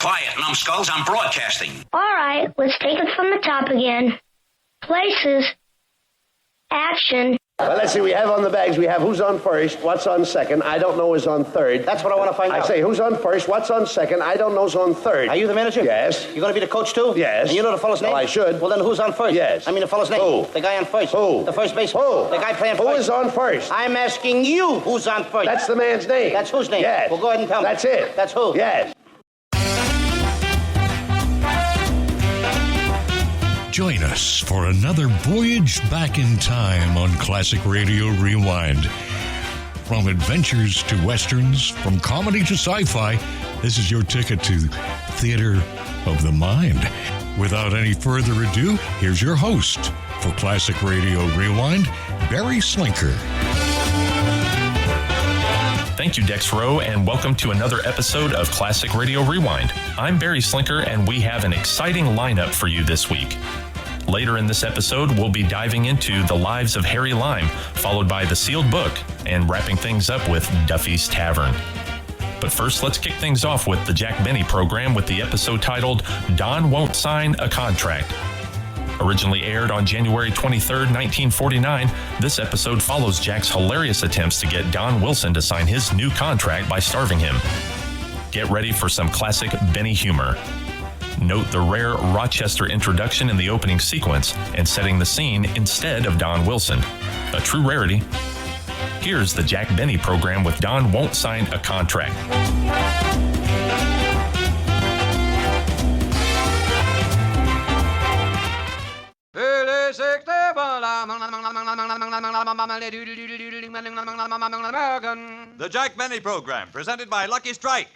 Quiet, numbskulls, I'm broadcasting. All right, let's take it from the top again. Places. Action. Well, let's see, we have on the bags, we have who's on first, what's on second, I don't know who's on third. That's what I want to find out. I say, who's on first, what's on second, I don't know who's on third. Are you the manager? Yes. You going to be the coach, too? Yes. And you know the fellow's name? Well, I should. Well, then who's on first? Yes. I mean the fellow's name. Who? The guy on first. Who? The first baseman. Who? The guy playing first. Who is on first? I'm asking you who's on first. That's the man's name. That's whose name? Yes. Well, go ahead and tell me. That's it. That's who? Yes. Join us for another voyage back in time on Classic Radio Rewind. From adventures to westerns, from comedy to sci-fi, this is your ticket to Theater of the Mind. Without any further ado, here's your host for Classic Radio Rewind, Barry Slinker. Thank you, Dex Rowe, and welcome to another episode of Classic Radio Rewind. I'm Barry Slinker, and we have an exciting lineup for you this week. Later in this episode, we'll be diving into the lives of Harry Lime, followed by the sealed book, and wrapping things up with Duffy's Tavern. But first, let's kick things off with the Jack Benny program with the episode titled Don Won't Sign a Contract. Originally aired on January 23rd, 1949, this episode follows Jack's hilarious attempts to get Don Wilson to sign his new contract by starving him. Get ready for some classic Benny humor. Note the rare Rochester introduction in the opening sequence and setting the scene instead of Don Wilson. A true rarity. Here's the Jack Benny program with Don Won't Sign a Contract. The Jack Benny program, presented by Lucky Strike.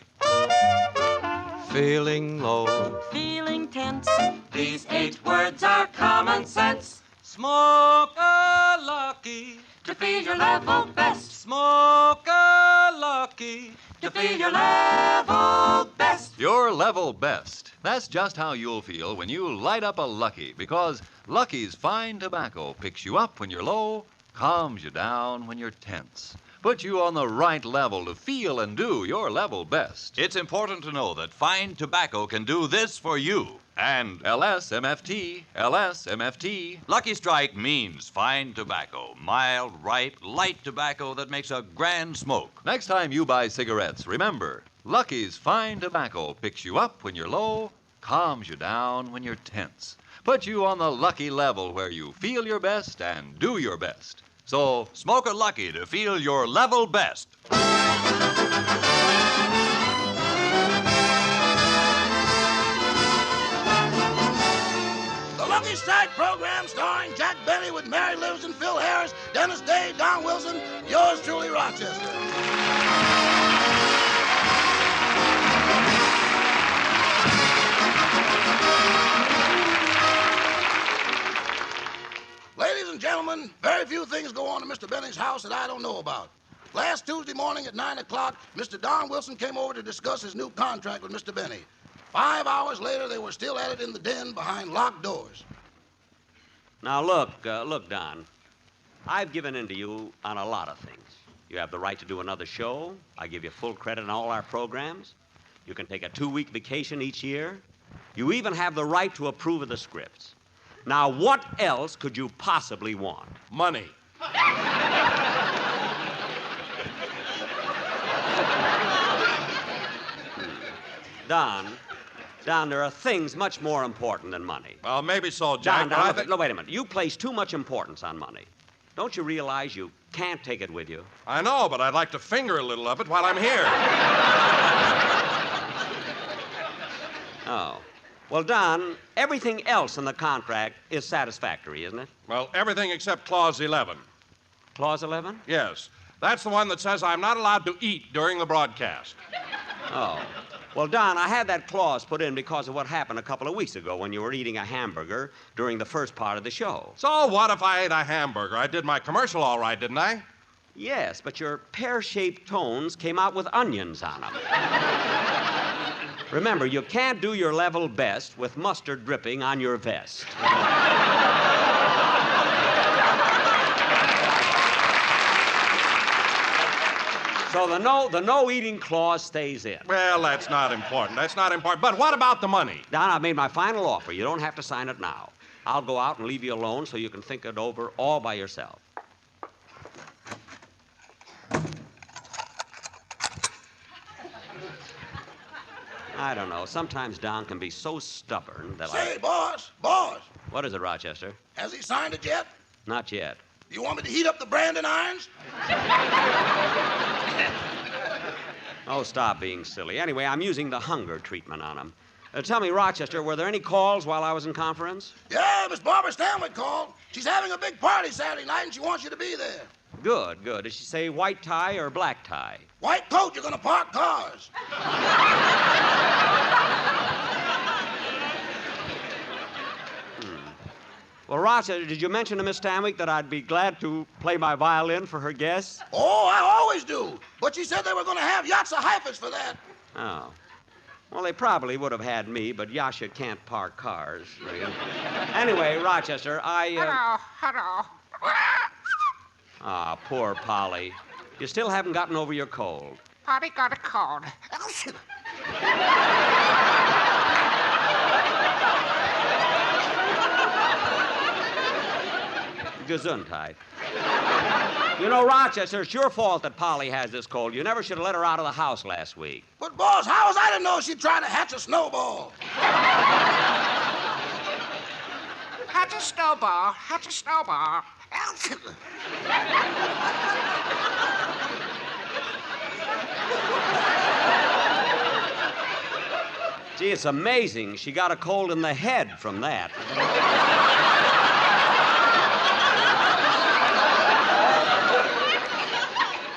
Feeling low, feeling tense. These 8 words are common sense. Smoke a Lucky To feel your level best. Smoke a Lucky To feel your level best. your level best. That's just how you'll feel when you light up a Lucky, because Lucky's fine tobacco picks you up when you're low, calms you down when you're tense, puts you on the right level to feel and do your level best. It's important to know that fine tobacco can do this for you. And LSMFT, LSMFT. Lucky Strike means fine tobacco. Mild, ripe, light tobacco that makes a grand smoke. Next time you buy cigarettes, remember, Lucky's fine tobacco picks you up when you're low, calms you down when you're tense, puts you on the Lucky level where you feel your best and do your best. So, Smoke a Lucky to feel your level best. The Lucky Strike program starring Jack Benny with Mary Lives and Phil Harris, Dennis Day, Don Wilson, yours truly, Rochester. Ladies and gentlemen, very few things go on in Mr. Benny's house that I don't know about. Last Tuesday morning at 9 o'clock, Mr. Don Wilson came over to discuss his new contract with Mr. Benny. 5 hours later, they were still at it in the den behind locked doors. Now, look, Don. I've given in to you on a lot of things. You have the right to do another show. I give you full credit on all our programs. You can take a 2-week vacation each year. You even have the right to approve of the scripts. Now, what else could you possibly want? Money. Don, there are things much more important than money. Well, maybe so, Jack. Don, no, wait a minute. You place too much importance on money. Don't you realize you can't take it with you? I know, but I'd like to finger a little of it while I'm here. Oh. Well, Don, everything else in the contract is satisfactory, isn't it? Well, everything except Clause 11. Clause 11? Yes. That's the one that says I'm not allowed to eat during the broadcast. Oh. Well, Don, I had that clause put in because of what happened a couple of weeks ago when you were eating a hamburger during the first part of the show. So what if I ate a hamburger? I did my commercial all right, didn't I? Yes, but your pear-shaped tones came out with onions on them. Remember, you can't do your level best with mustard dripping on your vest. So the no eating clause stays in. Well, that's not important. But what about the money? Don, I've made my final offer. You don't have to sign it now. I'll go out and leave you alone so you can think it over all by yourself. I don't know. Sometimes Don can be so stubborn that Say, I... boss. What is it, Rochester? Has he signed it yet? Not yet. You want me to heat up the branding irons? Oh, stop being silly. Anyway, I'm using the hunger treatment on him. Tell me, Rochester, were there any calls while I was in conference? Yeah, Miss Barbara Stanwyck called. She's having a big party Saturday night, and she wants you to be there. Good. Did she say white tie or black tie? White coat, you're going to park cars. Well, Rochester, did you mention to Miss Stanwyck that I'd be glad to play my violin for her guests? Oh, I always do. But she said they were going to have yachts of Heifetz for that. Oh. Well, they probably would have had me, but Yasha can't park cars. Anyway, Rochester, Hello. Ah, poor Polly. You still haven't gotten over your cold. Polly got a cold. Gesundheit. You know, Rochester, it's your fault that Polly has this cold. You never should have let her out of the house last week. But, boss, how was I to know she'd try to hatch a snowball? Hatch a snowball. Gee, it's amazing. She got a cold in the head from that.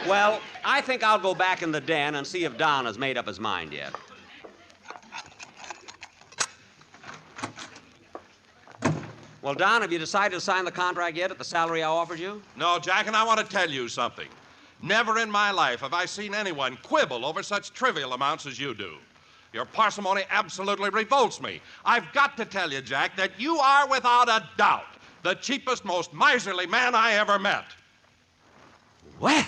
Well, I think I'll go back in the den and see if Don has made up his mind yet. Well, Don, have you decided to sign the contract yet at the salary I offered you? No, Jack, and I want to tell you something. Never in my life have I seen anyone quibble over such trivial amounts as you do. Your parsimony absolutely revolts me. I've got to tell you, Jack, that you are without a doubt the cheapest, most miserly man I ever met. Well...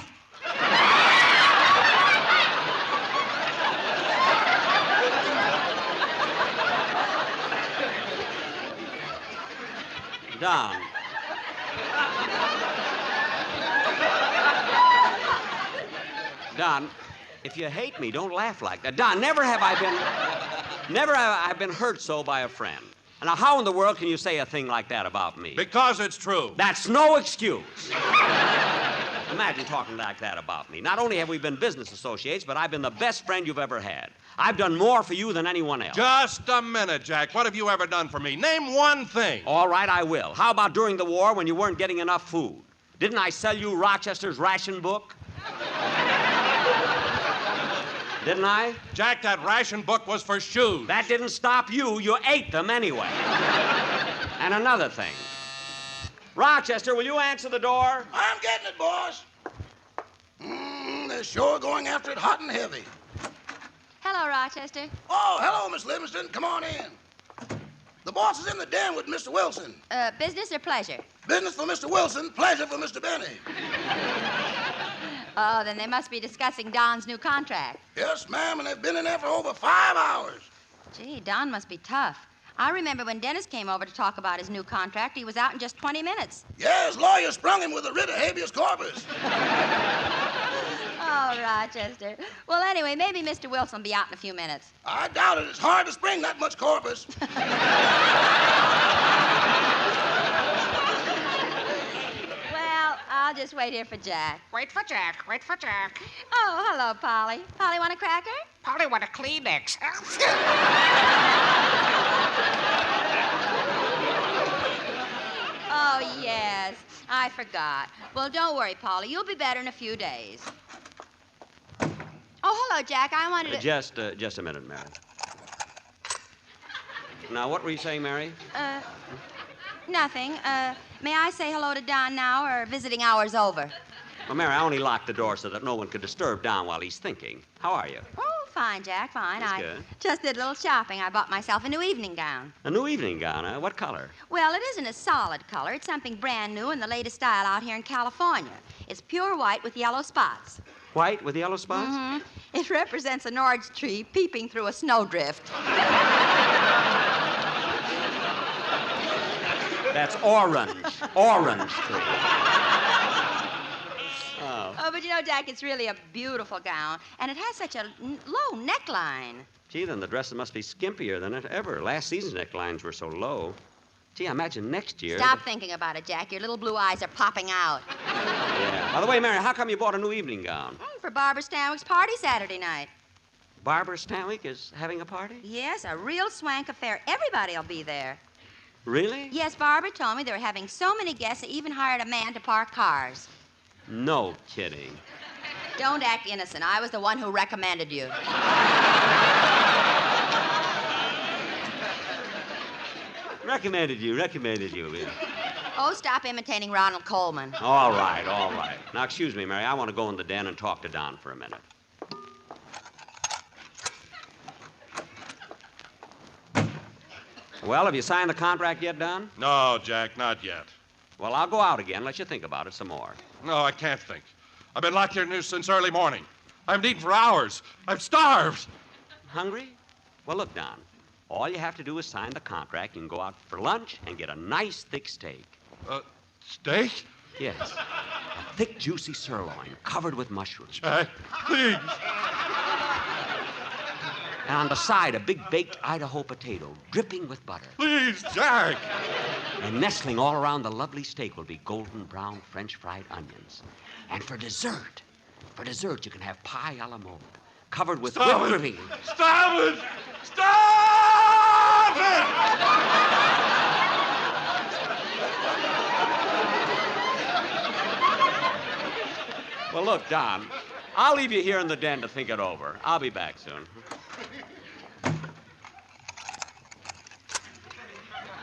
Don. Don, if you hate me, don't laugh like that. Don, never have I been hurt so by a friend. Now, how in the world can you say a thing like that about me? Because it's true. That's no excuse. Imagine talking like that about me. Not only have we been business associates, but I've been the best friend you've ever had. I've done more for you than anyone else. Just a minute, Jack. What have you ever done for me? Name one thing. All right, I will. How about during the war when you weren't getting enough food? Didn't I sell you Rochester's ration book? Didn't I? Jack, that ration book was for shoes. That didn't stop you. You ate them anyway. And another thing. Rochester, will you answer the door? I'm getting it, boss. They're sure going after it hot and heavy. Hello, Rochester. Oh, hello, Miss Livingston. Come on in. The boss is in the den with Mr. Wilson. Business or pleasure? Business for Mr. Wilson, pleasure for Mr. Benny. Oh, then they must be discussing Don's new contract. Yes, ma'am, and they've been in there for over 5 hours. Gee, Don must be tough. I remember when Dennis came over to talk about his new contract, he was out in just 20 minutes. Yeah, his lawyer sprung him with a writ of habeas corpus. Oh, Rochester. Well, anyway, maybe Mr. Wilson will be out in a few minutes. I doubt it. It's hard to spring that much corpus. Well, I'll just wait here for Jack. Wait for Jack. Oh, hello, Polly. Polly want a cracker? Polly want a Kleenex. Oh, yes. I forgot. Well, don't worry, Polly. You'll be better in a few days. Oh, hello, Jack. I wanted to... Just a minute, Mary. Now, what were you saying, Mary? Nothing. May I say hello to Don now, or visiting hours over? Well, Mary, I only locked the door so that no one could disturb Don while he's thinking. How are you? Oh, fine, Jack, fine. That's I good. just did a little shopping. I bought myself a new evening gown. A new evening gown, huh? What color? Well, it isn't a solid color. It's something brand new and the latest style out here in California. It's pure white with yellow spots. white with yellow spots? Mm-hmm. It represents an orange tree peeping through a snowdrift. That's orange. Orange tree. Oh, but you know, Jack, it's really a beautiful gown, and it has such a low neckline. Gee, then the dresses must be skimpier than ever. Last season's necklines were so low. Gee, I imagine next year... Stop thinking about it, Jack. Your little blue eyes are popping out. Yeah. By the way, Mary, how come you bought a new evening gown? For Barbara Stanwyck's party Saturday night. Barbara Stanwyck is having a party? Yes, a real swank affair. Everybody'll be there. Really? Yes, Barbara told me they were having so many guests they even hired a man to park cars. No kidding. Don't act innocent. I was the one who recommended you. Recommended you. Oh, stop imitating Ronald Coleman. All right. Now, excuse me, Mary. I want to go in the den and talk to Don for a minute. Well, have you signed the contract yet, Don? No, Jack, not yet. Well, I'll go out again, let you think about it some more. No, I can't think. I've been locked here since early morning. I haven't eaten for hours. I'm starved. Hungry? Well, look, Don. All you have to do is sign the contract. You can go out for lunch and get a nice thick steak. Steak? Yes. A thick, juicy sirloin covered with mushrooms. Jack, please. And on the side, a big baked Idaho potato dripping with butter. Please, Jack. And nestling all around the lovely steak will be golden brown French fried onions. And for dessert, you can have pie a la mode, covered with whipped cream. Stop it! Stop it! Well, look, Don, I'll leave you here in the den to think it over. I'll be back soon.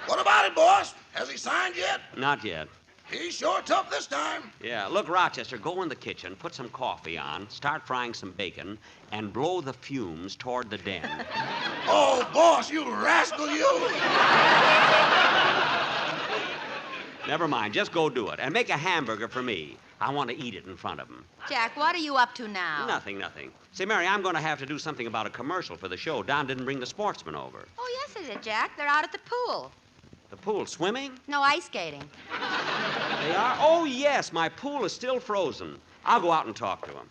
What about it, boss? Has he signed yet? Not yet. He's sure tough this time. Yeah, look, Rochester, go in the kitchen, put some coffee on, start frying some bacon, and blow the fumes toward the den. Oh, boss, you rascal, you! Never mind, just go do it. And make a hamburger for me. I want to eat it in front of him. Jack, what are you up to now? Nothing. Say, Mary, I'm going to have to do something about a commercial for the show. Don didn't bring the sportsmen over. Oh, yes, they did, Jack. They're out at the pool. The pool swimming? No, ice skating. They are? Oh, yes, my pool is still frozen. I'll go out and talk to him.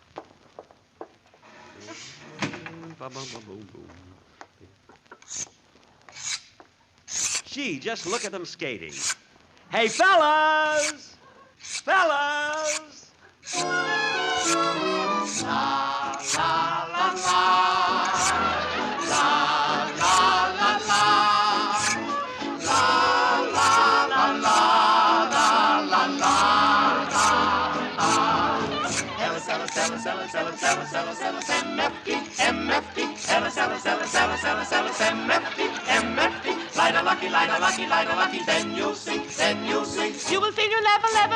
Gee, just look at them skating. Hey, fellas! Fellas! MFD. Light a lucky, then you'll see. You will feel your level there.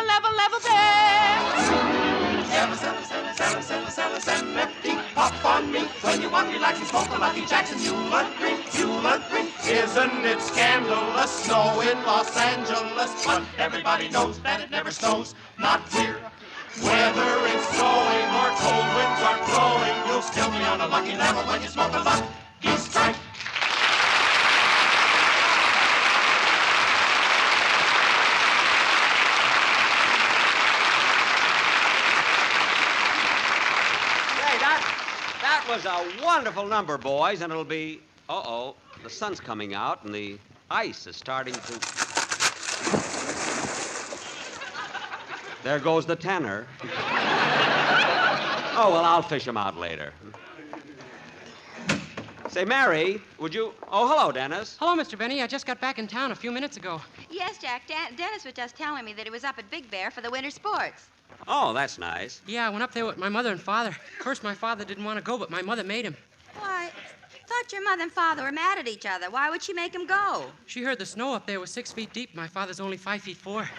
MFD. Pop on me when you want to relax and smoke a Lucky Jackson. You'll agree. Isn't it scandalous? Snow in Los Angeles, but everybody knows that it never snows. Not here. Whether it's snowing or cold winds are blowing, you'll still be on a lucky level when you smoke a Lucky Strike. That was a wonderful number, boys, and it'll be... Uh-oh, the sun's coming out, and the ice is starting to... There goes the tenor. Oh, well, I'll fish him out later. Say, Mary, would you... Oh, hello, Dennis. Hello, Mr. Benny. I just got back in town a few minutes ago. Yes, Jack. Dennis was just telling me that he was up at Big Bear for the winter sports. Oh, that's nice. Yeah, I went up there with my mother and father. First, my father didn't want to go, but my mother made him. Why, thought your mother and father were mad at each other. Why would she make him go? She heard the snow up there was 6 feet deep. My father's only 5 feet 4.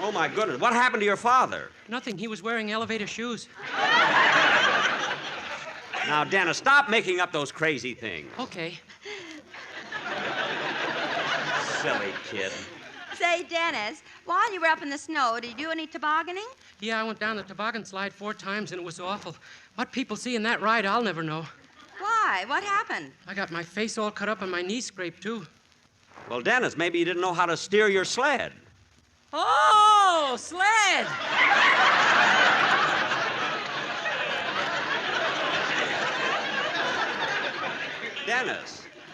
Oh, my goodness. What happened to your father? Nothing. He was wearing elevator shoes. Now, Dennis, stop making up those crazy things. Okay. Silly kid. Say, Dennis, while you were up in the snow, did you do any tobogganing? Yeah, I went down the toboggan slide 4 times, and it was awful. What people see in that ride, I'll never know. Why? What happened? I got my face all cut up and my knee scraped, too. Well, Dennis, maybe you didn't know how to steer your sled. Oh, sled!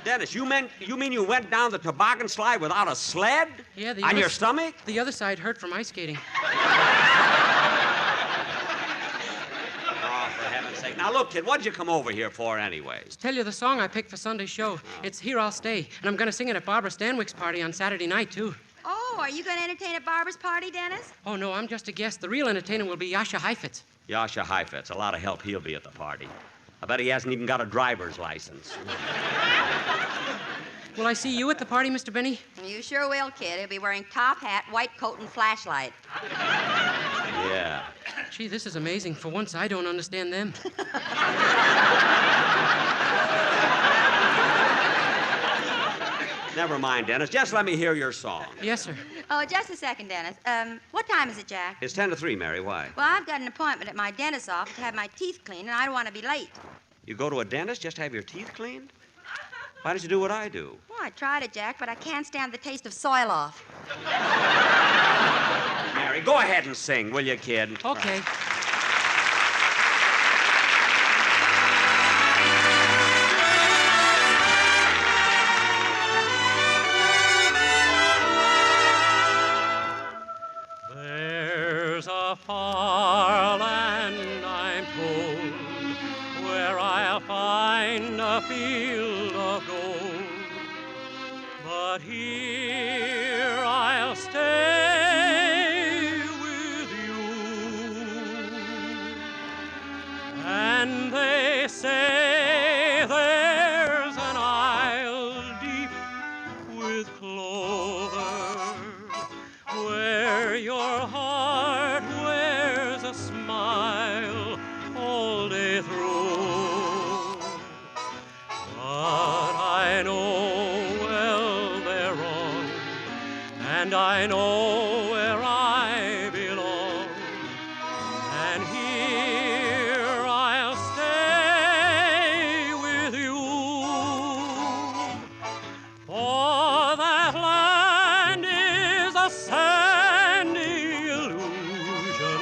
Dennis, you mean you went down the toboggan slide without a sled? Yeah, on your stomach? The other side hurt from ice skating. Oh, for heaven's sake. Now, look, kid, what'd you come over here for anyways? Tell you the song I picked for Sunday's show. It's Here I'll Stay, and I'm going to sing it at Barbara Stanwyck's party on Saturday night, too. Oh, are you going to entertain at Barbara's party, Dennis? Oh, no, I'm just a guest. The real entertainer will be Yasha Heifetz. Yasha Heifetz. A lot of help he'll be at the party. I bet he hasn't even got a driver's license. Will I see you at the party, Mr. Benny? You sure will, kid. He'll be wearing top hat, white coat, and flashlight. Yeah. Gee, this is amazing. For once, I don't understand them. Never mind, Dennis. Just let me hear your song. Yes, sir. Oh, just a second, Dennis. What time is it, Jack? It's 10 to 3, Mary. Why? Well, I've got an appointment at my dentist's office to have my teeth cleaned, and I don't want to be late. You go to a dentist just to have your teeth cleaned? Why don't you do what I do? Well, I tried it, Jack, but I can't stand the taste of soil off. Mary, go ahead and sing, will you, kid? Okay. There's a far land, I'm told, where I'll find a field of gold. But here I'll stay with you. And they say there's an isle deep with clover, where your heart wears a smile all day through. But I know well they're wrong, and I know where I belong. And here I'll stay with you. For that land is a sandy illusion.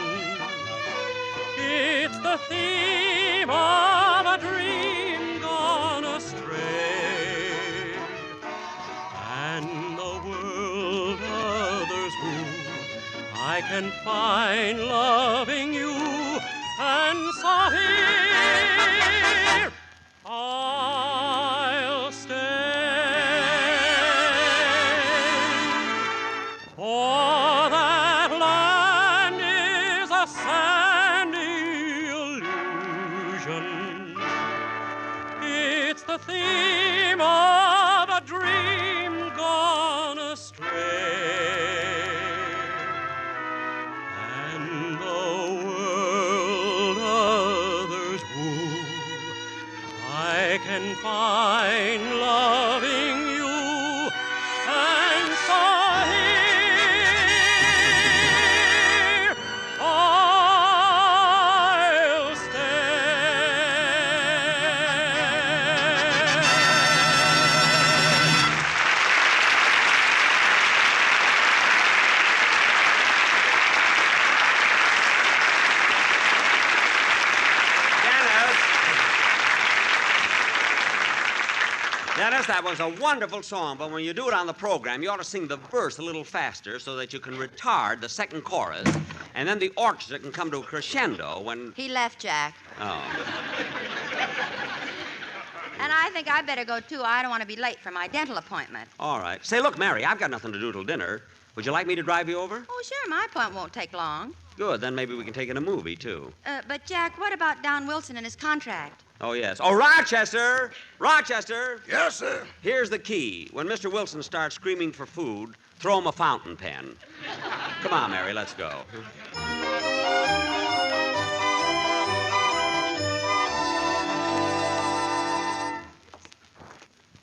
It's the theme of a dream gone astray. And the world others who I can find loving you. And so here I'll stay. For that land is a sandy illusion. It's the theme of a dream gone astray. And the world others woo, I can find loving you. And so here I'll Dennis, that was a wonderful song, but when you do it on the program, you ought to sing the verse a little faster so that you can retard the second chorus, and then the orchestra can come to a crescendo when... He left, Jack. Oh. And I think I better go, too. I don't want to be late for my dental appointment. All right. Say, look, Mary, I've got nothing to do till dinner. Would you like me to drive you over? Oh, sure, my appointment won't take long. Good, then maybe we can take in a movie, too. But, Jack, what about Don Wilson and his contract? Oh, yes. Oh, Rochester! Rochester! Yes, sir. Here's the key. When Mr. Wilson starts screaming for food, throw him a fountain pen. Come on, Mary, let's go.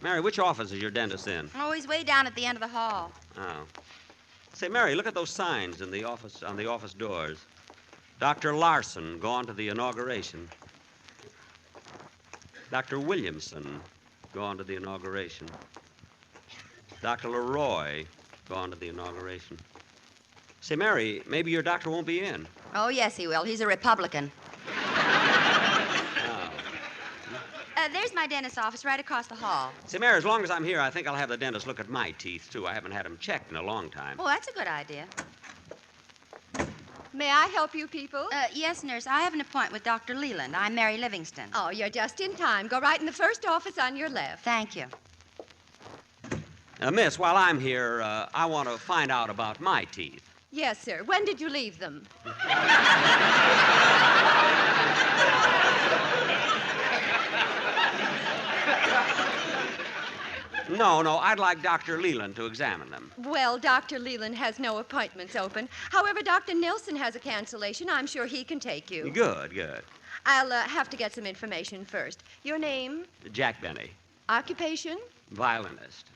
Mary, which office is your dentist in? Oh, he's way down at the end of the hall. Oh. Say, Mary, look at those signs in the office on the office doors. Dr. Larson gone to the inauguration. Dr. Williamson gone to the inauguration. Dr. Leroy gone to the inauguration. Say, Mary, maybe your doctor won't be in. Oh, yes, he will. He's a Republican. There's my dentist's office right across the hall. Say, Mary, as long as I'm here, I think I'll have the dentist look at my teeth, too. I haven't had them checked in a long time. Oh, that's a good idea. May I help you people? Yes, nurse. I have an appointment with Dr. Leland. I'm Mary Livingston. Oh, you're just in time. Go right in the first office on your left. Thank you. Miss, while I'm here, I want to find out about my teeth. Yes, sir. When did you leave them? No, I'd like Dr. Leland to examine them. Well, Dr. Leland has no appointments open. However, Dr. Nilsson has a cancellation. I'm sure he can take you. Good. I'll have to get some information first. Your name? Jack Benny, Occupation? violinist.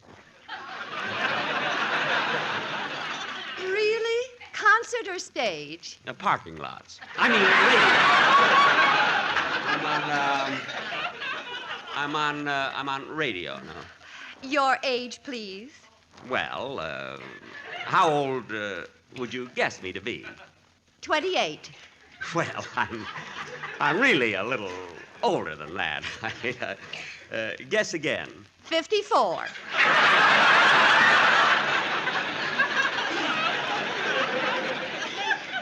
Really? Concert or stage? Parking lots. I mean, I'm on radio now. Your age, please. Well, how old would you guess me to be? 28. Well, I'm really a little older than that. Guess again. 54.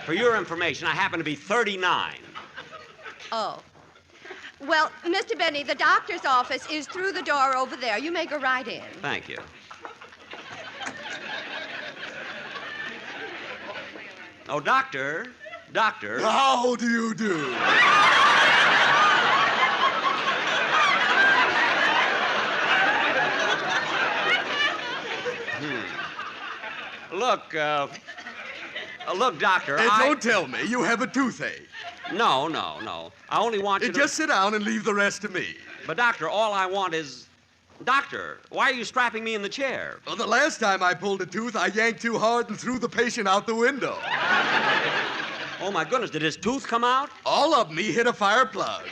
For your information, I happen to be 39. Oh. Well, Mr. Benny, the doctor's office is through the door over there. You may go right in. Thank you. Oh, Doctor. How do you do? Look, Doctor, Don't tell me you have a toothache. No. I only want you to... Just sit down and leave the rest to me. But, Doctor, all I want is... Doctor, why are you strapping me in the chair? Well, the last time I pulled a tooth, I yanked too hard and threw the patient out the window. Oh, my goodness, did his tooth come out? All of them. He hit a fire plug.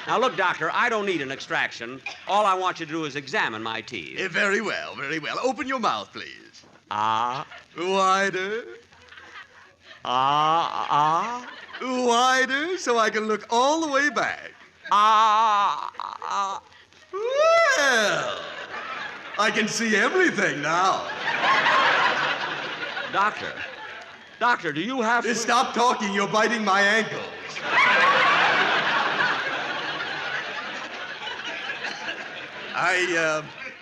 Now, look, Doctor, I don't need an extraction. All I want you to do is examine my teeth. Very well. Open your mouth, please. Ah. Wider. Ah. Wider, so I can look all the way back. Ah. Well, I can see everything now. Doctor, do you have... Stop talking. You're biting my ankles.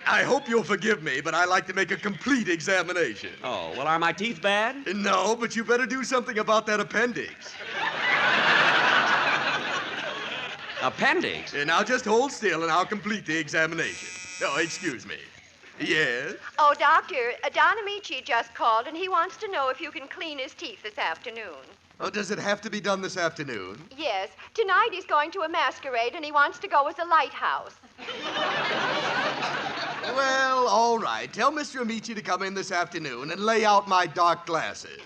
I hope you'll forgive me, but I like to make a complete examination. Oh, well, are my teeth bad? No, but you better do something about that appendix. Appendix? Now just hold still and I'll complete the examination. Oh, excuse me. Yes? Oh, Doctor, Don Amici just called, and he wants to know if you can clean his teeth this afternoon. Oh, does it have to be done this afternoon? Yes. Tonight he's going to a masquerade, and he wants to go as a lighthouse. Well, all right. Tell Mr. Amici to come in this afternoon and lay out my dark glasses.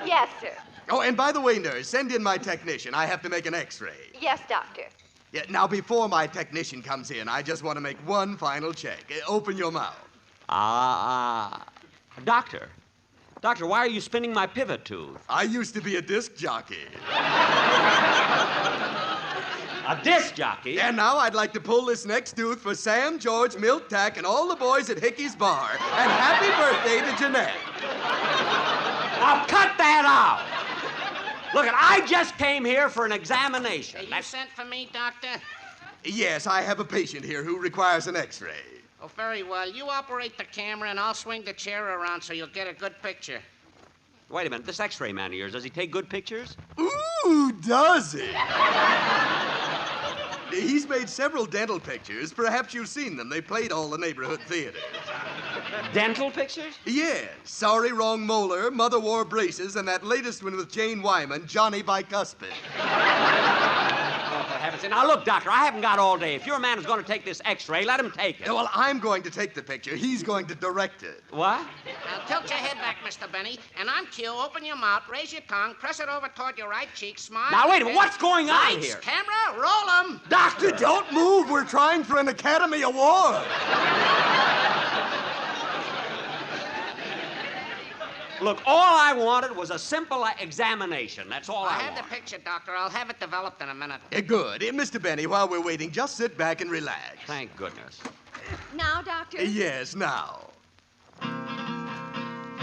Yes, sir. Oh, and by the way, nurse, send in my technician. I have to make an x-ray. Yes, Doctor. Yeah, now, before my technician comes in, I just want to make one final check. Open your mouth. Doctor, why are you spinning my pivot tooth? I used to be a disc jockey. A disc jockey? And now I'd like to pull this next tooth for Sam, George, Milt, Tack, and all the boys at Hickey's Bar. And happy birthday to Jeanette. Now cut that out! Look, I just came here for an examination. You sent for me, Doctor? Yes, I have a patient here who requires an x-ray. Oh, very well. You operate the camera, and I'll swing the chair around so you'll get a good picture. Wait a minute, this x-ray man of yours, does he take good pictures? Ooh, does he? He's made several dental pictures. Perhaps you've seen them. They played all the neighborhood theaters. Dental pictures? Yes. Sorry, Wrong Molar, Mother Wore Braces, and that latest one with Jane Wyman, Johnny Bicuspid. heaven's sake. Now, look, Doctor, I haven't got all day. If your man is going to take this x-ray, let him take it. Yeah, well, I'm going to take the picture. He's going to direct it. What? Now, tilt your head back, Mr. Benny, and on cue, open your mouth, raise your tongue, press it over toward your right cheek, smile. Now, wait a minute. What's going on Lights, here? camera, roll 'em. Doctor, don't move. We're trying for an Academy Award. Look, all I wanted was a simple examination. That's all I have want. the picture, Doctor. I'll have it developed in a minute. Good. Mr. Benny, while we're waiting, just sit back and relax. Thank goodness. Now, Doctor? Yes, now.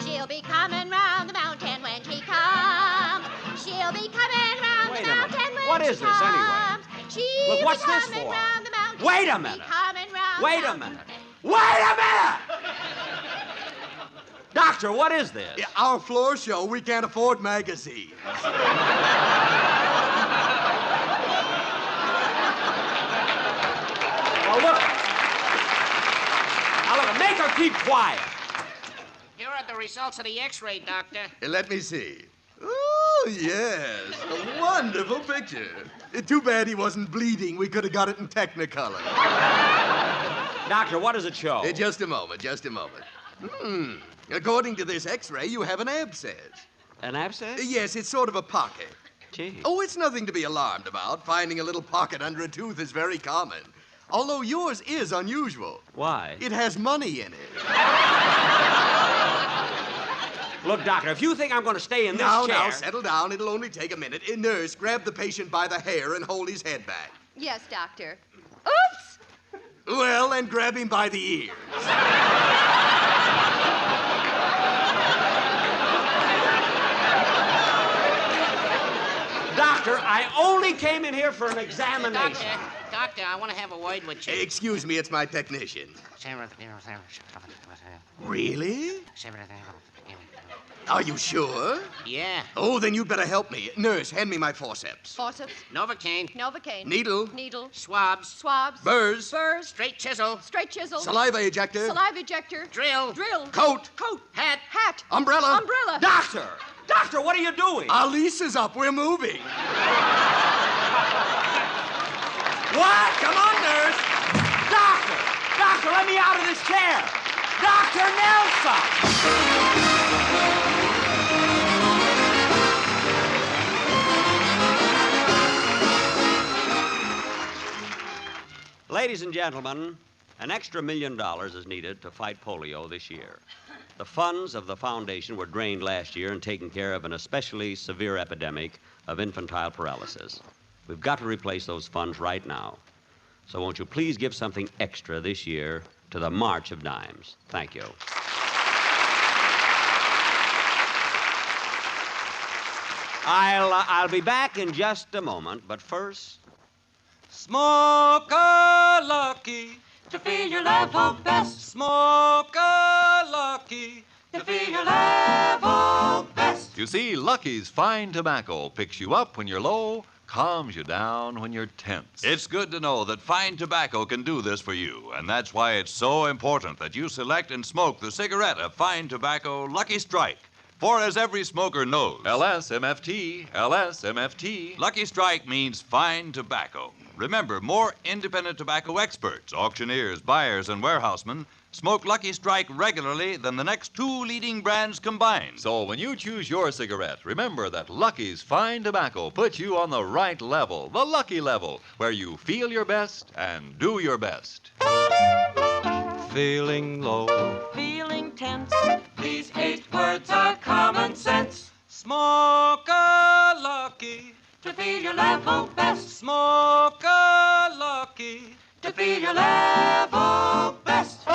She'll be coming round the mountain when she comes. She'll be coming round Wait the a minute. mountain when What she is this, anyway? comes. She'll Look, what's be this coming for? round the mountain. Wait a She'll be minute. coming round Wait the a minute. Wait a minute! Doctor, what is this? Yeah, our floor show. We can't afford magazines. Well, look. Now, look, make her keep quiet. Here are the results of the x-ray, Doctor. Let me see. Oh, yes. A wonderful picture. Too bad he wasn't bleeding. We could have got it in Technicolor. Doctor, what does it show? Just a moment, just a moment. According to this x-ray, you have an abscess. An abscess? Yes, it's sort of a pocket. Gee. Oh, it's nothing to be alarmed about. Finding a little pocket under a tooth is very common. Although yours is unusual. Why? It has money in it. Look, Doctor, if you think I'm going to stay in this chair... Now, settle down. It'll only take a minute. Nurse, grab the patient by the hair and hold his head back. Yes, Doctor. Oops! Well, then grab him by the ears. Doctor, I only came in here for an examination. Doctor, I want to have a word with you. Excuse me, it's my technician. Really? Are you sure? Yeah. Oh, then you'd better help me. Nurse, hand me my forceps. Forceps. Novocaine. Novocaine. Needle. Needle. Swabs. Swabs. Burrs. Burrs. Straight chisel. Straight chisel. Saliva ejector. Saliva ejector. Drill. Drill. Coat. Coat. Hat. Hat. Umbrella. Umbrella. Doctor! Doctor, what are you doing? Our lease is up. We're moving. What? Come on, nurse. Doctor! Doctor, let me out of this chair. Dr. Nelson! Ladies and gentlemen, an extra $1 million is needed to fight polio this year. The funds of the foundation were drained last year in taking care of an especially severe epidemic of infantile paralysis. We've got to replace those funds right now. So won't you please give something extra this year to the March of Dimes? Thank you. I'll be back in just a moment, but first... Smoke a lucky to feel your level best. Smoke a lucky to feel your level best. You see, Lucky's fine tobacco picks you up when you're low, calms you down when you're tense. It's good to know that fine tobacco can do this for you, and that's why it's so important that you select and smoke the cigarette of fine tobacco Lucky Strike. For as every smoker knows, LSMFT, LSMFT. Lucky Strike means fine tobacco. Remember, more independent tobacco experts, auctioneers, buyers, and warehousemen smoke Lucky Strike regularly than the next two leading brands combined. So when you choose your cigarette, remember that Lucky's fine tobacco puts you on the right level, the Lucky level, where you feel your best and do your best. Feeling low, feeling tense. These 8 words are common sense. Smoke a lucky to feel your level best. Smoke a lucky to feel your level best.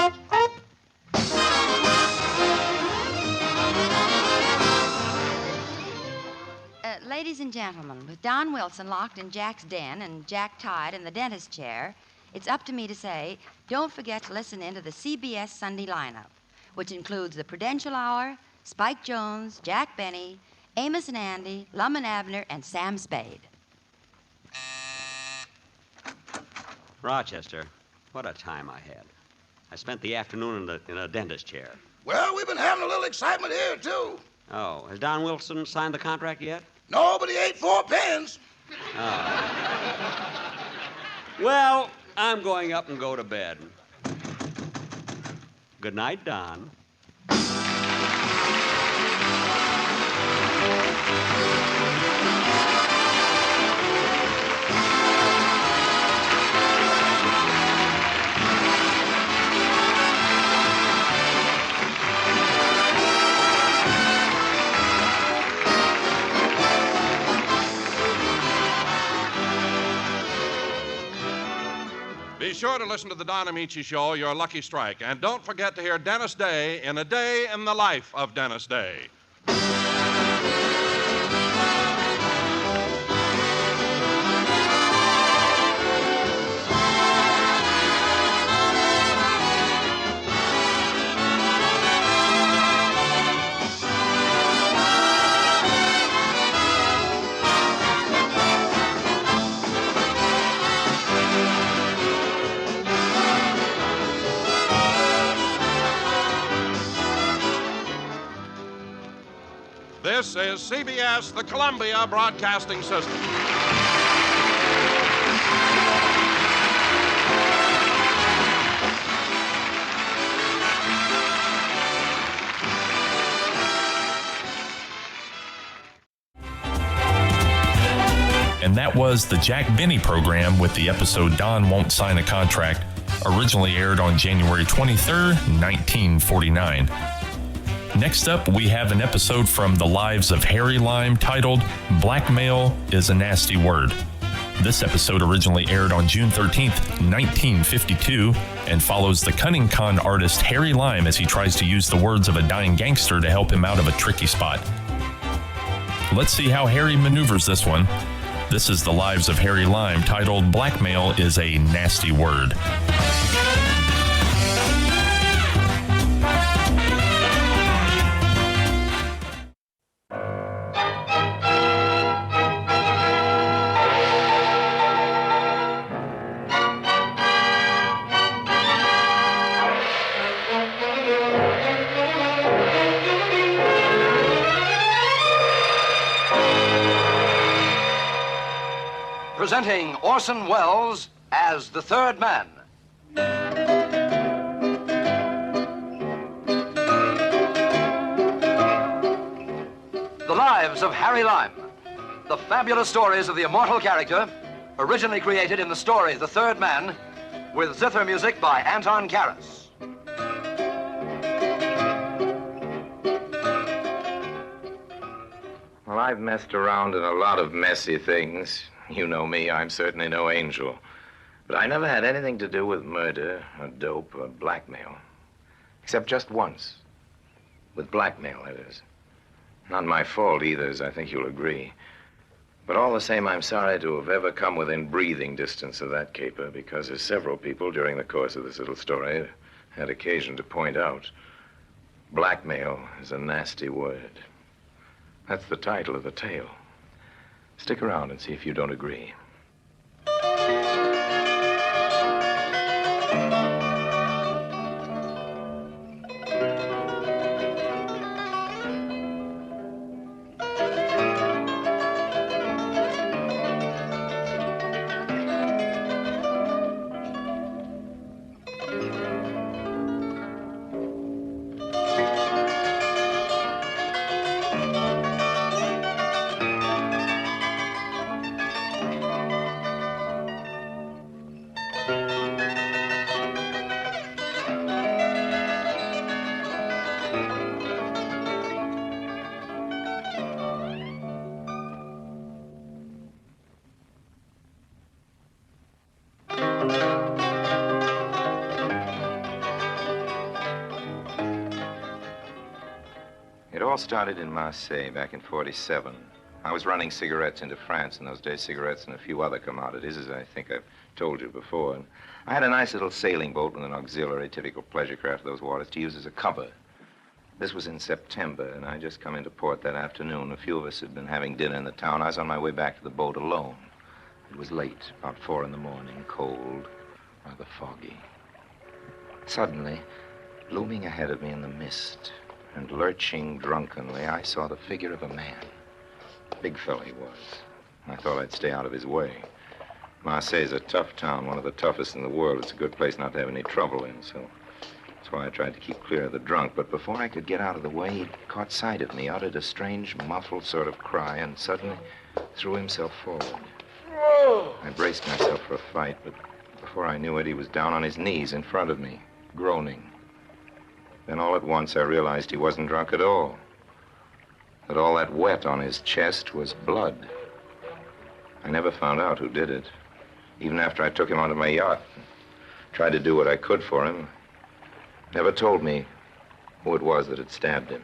Ladies and gentlemen, with Don Wilson locked in Jack's den and Jack tied in the dentist chair, it's up to me to say, don't forget to listen in to the CBS Sunday lineup, which includes the Prudential Hour, Spike Jones, Jack Benny, Amos and Andy, Lum and Abner, and Sam Spade. Rochester, what a time I had. I spent the afternoon in a dentist chair. Well, we've been having a little excitement here, too. Oh, has Don Wilson signed the contract yet? No, but he ate 4 pens. Oh. Well, I'm going up and go to bed. Good night, Don. Be sure to listen to the Don Amici Show, Your Lucky Strike. And don't forget to hear Dennis Day in A Day in the Life of Dennis Day. This is CBS, the Columbia Broadcasting System. And that was the Jack Benny program with the episode Don Won't Sign a Contract, originally aired on January 23rd, 1949. Next up, we have an episode from The Lives of Harry Lime titled Blackmail is a Nasty Word. This episode originally aired on June 13th, 1952, and follows the cunning con artist Harry Lime as he tries to use the words of a dying gangster to help him out of a tricky spot. Let's see how Harry maneuvers this one. This is The Lives of Harry Lime titled Blackmail is a Nasty Word. Presenting Orson Welles as the Third Man. The Lives of Harry Lime. The fabulous stories of the immortal character, originally created in the story The Third Man, with zither music by Anton Karas. Well, I've messed around in a lot of messy things. You know me, I'm certainly no angel. But I never had anything to do with murder or dope or blackmail. Except just once. With blackmail, that is. Not my fault either, as I think you'll agree. But all the same, I'm sorry to have ever come within breathing distance of that caper, because as several people during the course of this little story had occasion to point out, blackmail is a nasty word. That's the title of the tale. Stick around and see if you don't agree. It all started in Marseille back in '47. I was running cigarettes into France in those days, cigarettes and a few other commodities, as I think I've told you before. And I had a nice little sailing boat with an auxiliary, typical pleasure craft of those waters, to use as a cover. This was in September, and I just come into port that afternoon. A few of us had been having dinner in the town. I was on my way back to the boat alone. It was late, about 4 in the morning, cold, rather foggy. Suddenly, looming ahead of me in the mist, and lurching drunkenly, I saw the figure of a man. Big fellow he was. I thought I'd stay out of his way. Marseille's a tough town, one of the toughest in the world. It's a good place not to have any trouble in, so that's why I tried to keep clear of the drunk. But before I could get out of the way, he caught sight of me, uttered a strange, muffled sort of cry, and suddenly threw himself forward. I braced myself for a fight, but before I knew it, he was down on his knees in front of me, groaning. Then all at once, I realized he wasn't drunk at all. That all that wet on his chest was blood. I never found out who did it. Even after I took him onto my yacht, tried to do what I could for him, never told me who it was that had stabbed him.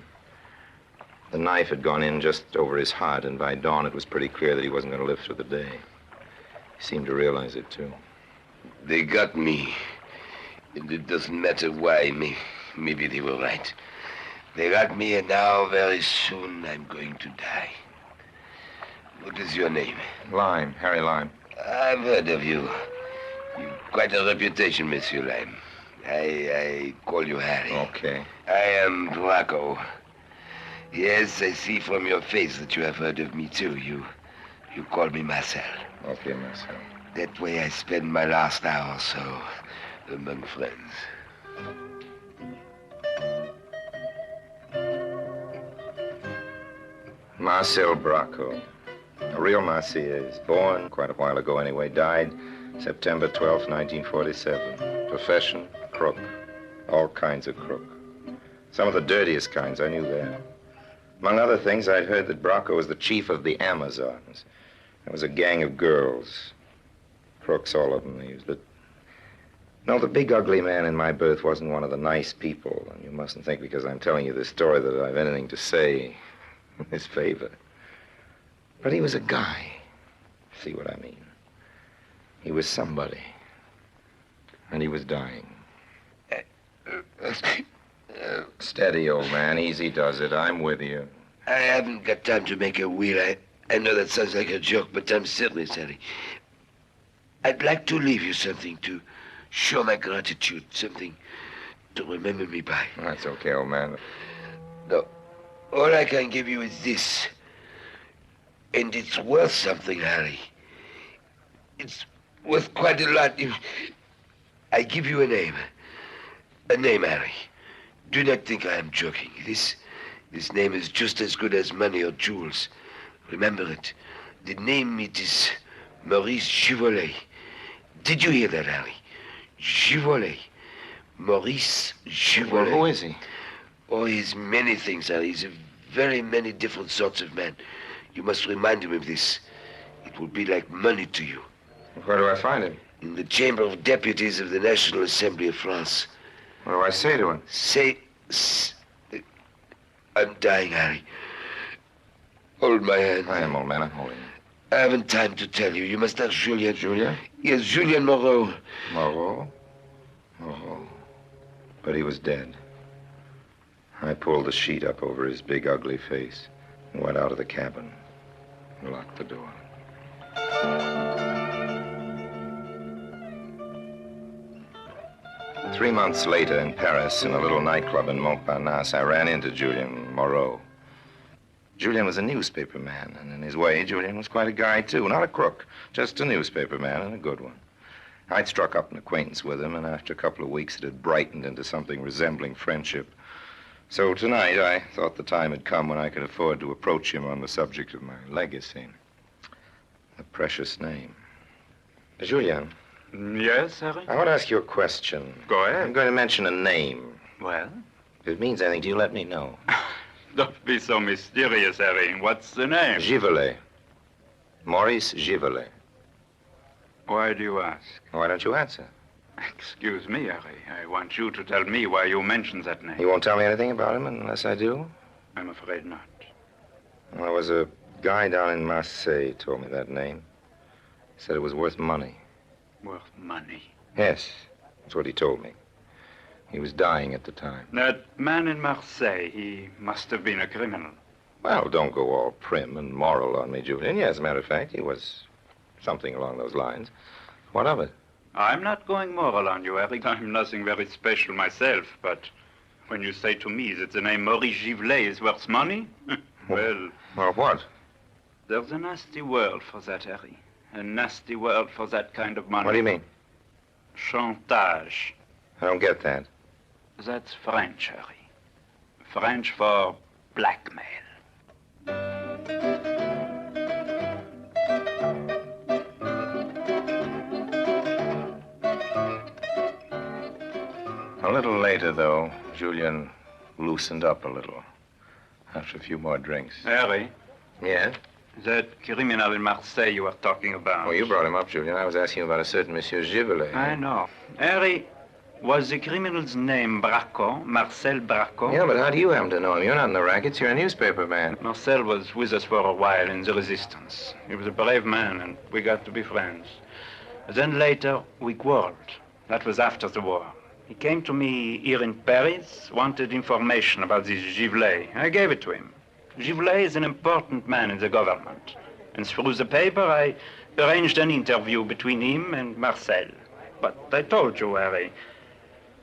The knife had gone in just over his heart, and by dawn it was pretty clear that he wasn't going to live through the day. He seemed to realize it, too. They got me. And it doesn't matter why. Maybe they were right. They got me, and now very soon I'm going to die. What is your name? Lime, Harry Lime. I've heard of you. You've quite a reputation, Monsieur Lime. I call you Harry. Okay. I am Draco. Yes, I see from your face that you have heard of me, too. You call me Marcel. Okay, Marcel. That way I spend my last hour or so among friends. Marcel Bracco. A real Marseillaise. Born quite a while ago anyway. Died September 12th, 1947. Profession, crook. All kinds of crook. Some of the dirtiest kinds, I knew that. Among other things, I'd heard that Bracco was the chief of the Amazons. There was a gang of girls. Crooks, all of them. No, the big ugly man in my berth wasn't one of the nice people. And you mustn't think because I'm telling you this story that I've anything to say in his favor. But he was a guy. See what I mean? He was somebody. And he was dying. Steady, old man. Easy does it. I'm with you. I haven't got time to make a wheel. I know that sounds like a joke, but I'm serious, Harry. I'd like to leave you something to show my gratitude, something to remember me by. That's okay, old man. No, all I can give you is this. And it's worth something, Harry. It's worth quite a lot. I give you a name. A name, Harry. Do not think I am joking. This name is just as good as money or jewels. Remember it. The name, it is Maurice Givolet. Did you hear that, Harry? Givolet. Maurice Givolet. Well, who is he? Oh, he's many things, Harry. He's a very many different sorts of man. You must remind him of this. It will be like money to you. Where do I find him? In the Chamber of Deputies of the National Assembly of France. What do I say to him? I'm dying, Harry. Hold my hand. I am, old man. I'm holding. I haven't time to tell you. You must ask Julien. Julien? Yes, Julien Moreau. Moreau? Moreau. But he was dead. I pulled the sheet up over his big, ugly face and went out of the cabin and locked the door. Three months later in Paris, in a little nightclub in Montparnasse, I ran into Julien Moreau. Julien was a newspaper man, and in his way, Julien was quite a guy, too. Not a crook, just a newspaper man, and a good one. I'd struck up an acquaintance with him, and after a couple of weeks, it had brightened into something resembling friendship. So tonight, I thought the time had come when I could afford to approach him on the subject of my legacy. The precious name. Julien. Yes, Harry? I want to ask you a question. Go ahead. I'm going to mention a name. Well? If it means anything to you, let me know. Don't be so mysterious, Harry. What's the name? Givolet. Maurice Givolet. Why do you ask? Why don't you answer? Excuse me, Harry. I want you to tell me why you mentioned that name. You won't tell me anything about him unless I do? I'm afraid not. Well, there was a guy down in Marseille told me that name. He said it was worth money. Worth money? Yes, that's what he told me. He was dying at the time. That man in Marseille, he must have been a criminal. Well, don't go all prim and moral on me, Julian. Yes, as a matter of fact, he was something along those lines. What of it? I'm not going moral on you, Harry. I'm nothing very special myself, but when you say to me that the name Maurice Givolet is worth money, well... Well, what? There's a nasty world for that, Harry. A nasty word for that kind of money. What do you mean? Chantage. I don't get that. That's French, Harry. French for blackmail. A little later, though, Julian loosened up a little after a few more drinks. Harry? Yes? That criminal in Marseille you were talking about. Oh, you brought him up, Julian. I was asking about a certain Monsieur Givelet. I know. Harry, was the criminal's name Bracco, Marcel Bracco? Yeah, but how do you happen to know him? You're not in the rackets. You're a newspaper man. Marcel was with us for a while in the resistance. He was a brave man, and we got to be friends. Then later, we quarreled. That was after the war. He came to me here in Paris, wanted information about this Givelet. I gave it to him. Givelet is an important man in the government. And through the paper, I arranged an interview between him and Marcel. But I told you, Harry,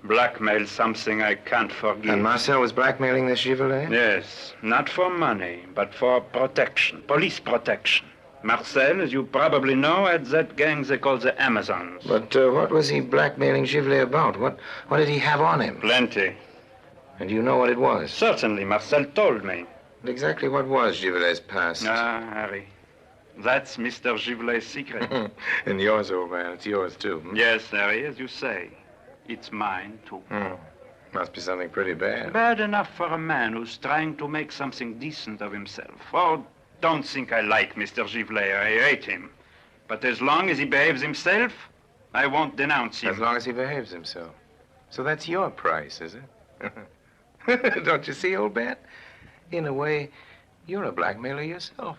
blackmail's something I can't forgive. And Marcel was blackmailing this Givelet? Yes, not for money, but for protection, police protection. Marcel, as you probably know, had that gang they call the Amazons. But what was he blackmailing Givelet about? What did he have on him? Plenty. And do you know what it was? Certainly, Marcel told me. But exactly what was Givelet's past? Ah, Harry, that's Mr. Givelet's secret. And yours, old man. It's yours, too. Yes, Harry, as you say. It's mine, too. Must be something pretty bad. Bad enough for a man who's trying to make something decent of himself. Oh, don't think I like Mr. Givelet. I hate him. But as long as he behaves himself, I won't denounce him. As long as he behaves himself. So that's your price, is it? Don't you see, old man? In a way, you're a blackmailer yourself.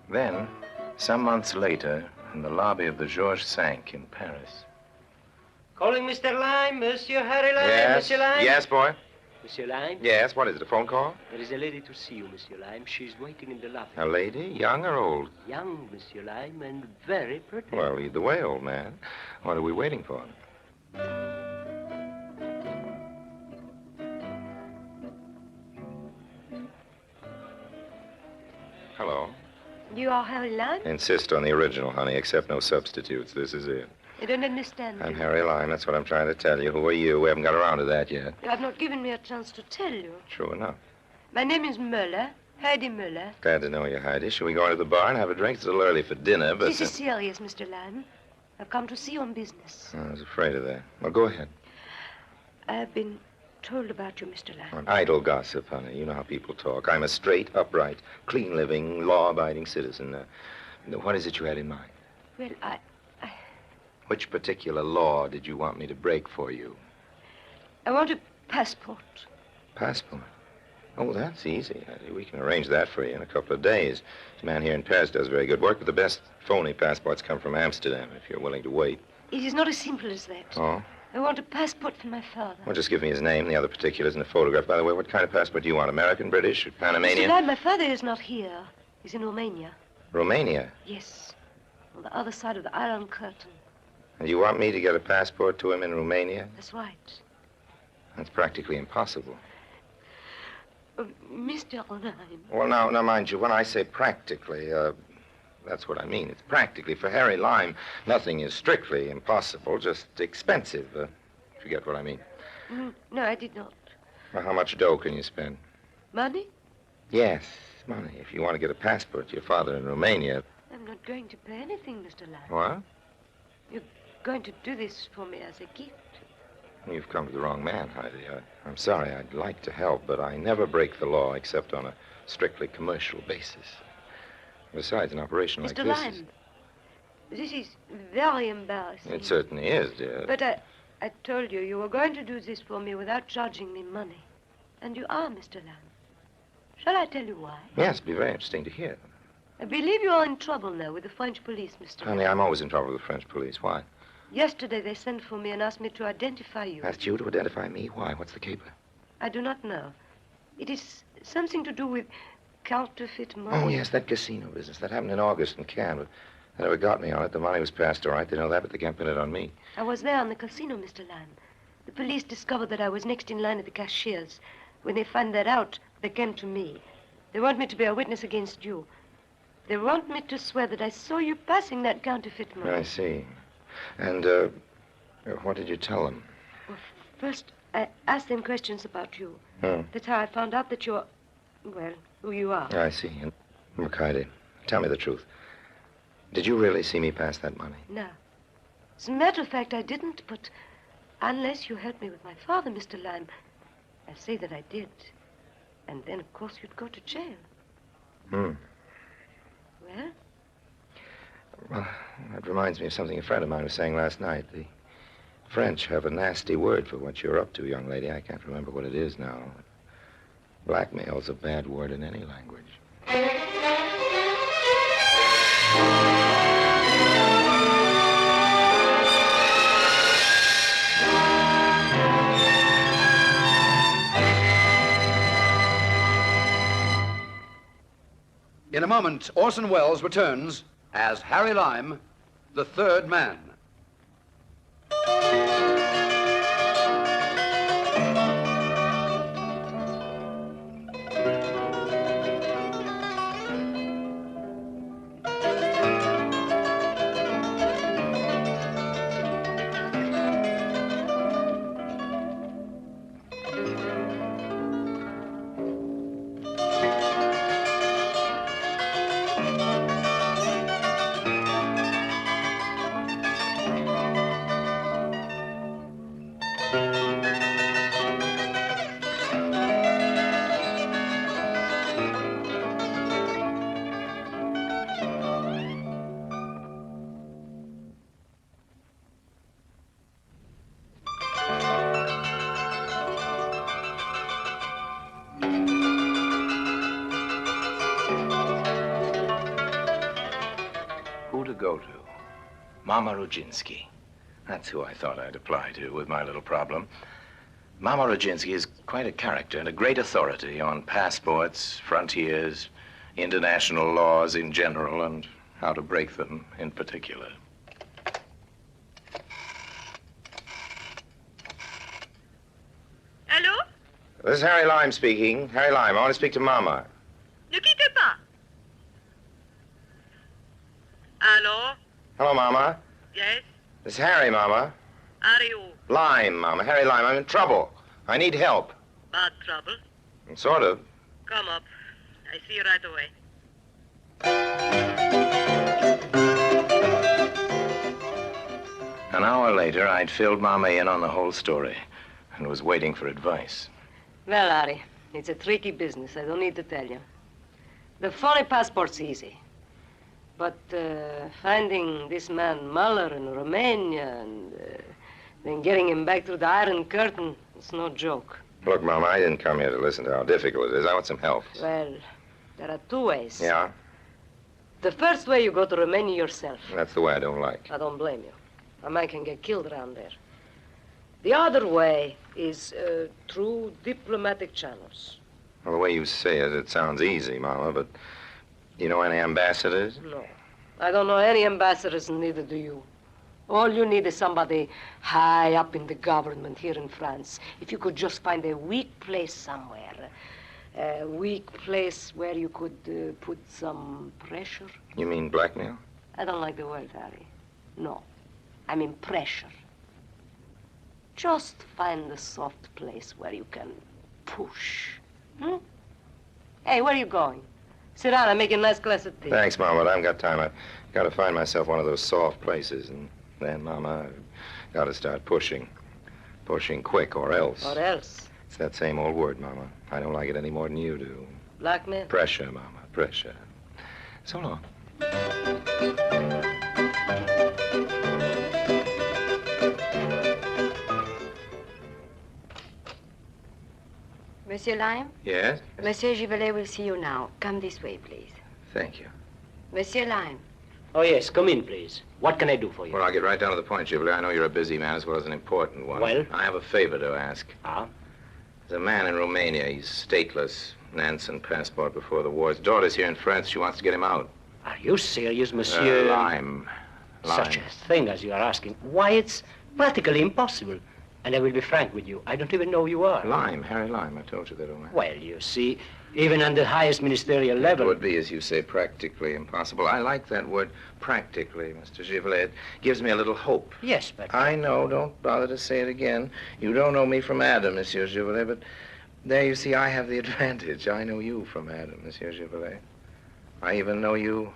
Then, some months later, in the lobby of the Georges V in Paris. Calling Mr. Lime, Monsieur Harry Lime, Yes? Monsieur Lime. Yes, boy? Monsieur Lime? Yes, what is it, a phone call? There is a lady to see you, Monsieur Lime. She's waiting in the lobby. A lady, young or old? Young, Monsieur Lime, and very pretty. Well, either way, old man. What are we waiting for? Hello. You are Harry Lime? Insist on the original, honey, accept no substitutes. This is it. I don't understand. I'm Harry Lime. That's what I'm trying to tell you. Who are you? We haven't got around to that yet. You have not given me a chance to tell you. True enough. My name is Muller, Heidi Muller. Glad to know you, Heidi. Shall we go into the bar and have a drink? It's a little early for dinner, but... This is serious, Mr. Lime. I've come to see you on business. I was afraid of that. Well, go ahead. I've been told about you, Mr. Lime. Idle gossip, honey. You know how people talk. I'm a straight, upright, clean-living, law-abiding citizen. What is it you had in mind? Well, Which particular law did you want me to break for you? I want a passport. Passport? Oh, that's easy. We can arrange that for you in a couple of days. This man here in Paris does very good work, but the best phony passports come from Amsterdam, if you're willing to wait. It is not as simple as that. Oh? I want a passport for my father. Well, just give me his name, the other particulars, and a photograph. By the way, what kind of passport do you want? American, British, or Mr. Panamanian? Lime, my father is not here. He's in Romania. Romania? Yes. On the other side of the Iron Curtain. And you want me to get a passport to him in Romania? That's right. That's practically impossible. Mr. Lime. Well, now, mind you, when I say practically, that's what I mean. It's practically. For Harry Lime, nothing is strictly impossible, just expensive, if you get what I mean. No, I did not. Well, how much dough can you spend? Money? Yes, money. If you want to get a passport to your father in Romania. I'm not going to pay anything, Mr. Lime. What? You're going to do this for me as a gift. You've come to the wrong man, Heidi. I'm sorry. I'd like to help, but I never break the law except on a strictly commercial basis. Besides, an operation like Mr. this Lime, this is very embarrassing. It certainly is, dear. But I told you were going to do this for me without charging me money. And you are, Mr. Lime. Shall I tell you why? Yes, it'd be very interesting to hear. I believe you are in trouble now with the French police, Mr. Honey, I'm always in trouble with the French police. Why? Yesterday they sent for me and asked me to identify you. Asked you to identify me? Why? What's the caper? I do not know. It is something to do with counterfeit money. Oh, yes, that casino business. That happened in August in Cannes. But they never got me on it. The money was passed all right. They know that, but they can't pin it on me. I was there on the casino, Mr. Lime. The police discovered that I was next in line at the cashier's. When they find that out, They came to me. They want me to be a witness against you. They want me to swear that I saw you passing that counterfeit money. I see. And, what did you tell them? Well, first, I asked them questions about you. Oh, That's how I found out that you're, well, who you are. I see. And, Mercader, tell me the truth. Did you really see me pass that money? No. As a matter of fact, I didn't, but unless you helped me with my father, Mr. Lime, I'll say that I did. And then, of course, you'd go to jail. Hmm. Well? Well, that reminds me of something a friend of mine was saying last night. The French have a nasty word for what you're up to, young lady. I can't remember what it is now. Blackmail's a bad word in any language. In a moment, Orson Welles returns as Harry Lime, the third man. Who to go to? Mama Rodzinski. That's who I thought I'd apply to with my little problem. Mama Rodzinski is quite a character and a great authority on passports, frontiers, international laws in general, and how to break them in particular. Allô? This is Harry Lime speaking. Harry Lime, I want to speak to Mama. Ne quittez pas. Allô? Hello, Mama. Yes? This is Harry, Mama. Are you? Lime, Mama. Harry Lime. I'm in trouble. I need help. Bad trouble? Sort of. Come up. I see you right away. An hour later, I'd filled Mama in on the whole story and was waiting for advice. Well, Harry, it's a tricky business. I don't need to tell you. The phony passport's easy. But finding this man Muller in Romania and then getting him back through the Iron Curtain, it's no joke. Look, Mama, I didn't come here to listen to how difficult it is. I want some help. Well, there are two ways. Yeah? The first way, you go to Romania yourself. That's the way I don't like. I don't blame you. A man can get killed around there. The other way is through diplomatic channels. Well, the way you say it, it sounds easy, Mama, but do you know any ambassadors? No. I don't know any ambassadors, and neither do you. All you need is somebody high up in the government here in France. If you could just find a weak place somewhere, a weak place where you could put some pressure. You mean blackmail? I don't like the word, Harry. No. I mean pressure. Just find a soft place where you can push. Hmm? Hey, where are you going? Sit down, I'm making a nice glass of tea. Thanks, Mama, but I haven't got time. I've got to find myself one of those soft places, and then, Mama, I've got to start pushing. Pushing quick, or else. Or else? It's that same old word, Mama. I don't like it any more than you do. Blackmail? Pressure, Mama, pressure. So long. Monsieur Lime? Yes? Monsieur Givelet will see you now. Come this way, please. Thank you. Monsieur Lime. Oh, yes, come in, please. What can I do for you? Well, I'll get right down to the point, Givelet. I know you're a busy man as well as an important one. Well? I have a favor to ask. Ah? There's a man in Romania. He's stateless. Nansen passport before the war. His daughter's here in France. She wants to get him out. Are you serious, Monsieur? Lime. Such a thing as you are asking. Why, it's practically impossible. And I will be frank with you. I don't even know who you are. Lime, Harry Lime. I told you that, old man. Well, you see, even on the highest ministerial level... It would be, as you say, practically impossible. I like that word, practically, Mr. Givlet. It gives me a little hope. Yes, but... I know. Don't bother to say it again. You don't know me from Adam, Monsieur Givlet, but there, you see, I have the advantage. I know you from Adam, Monsieur Givlet. I even know you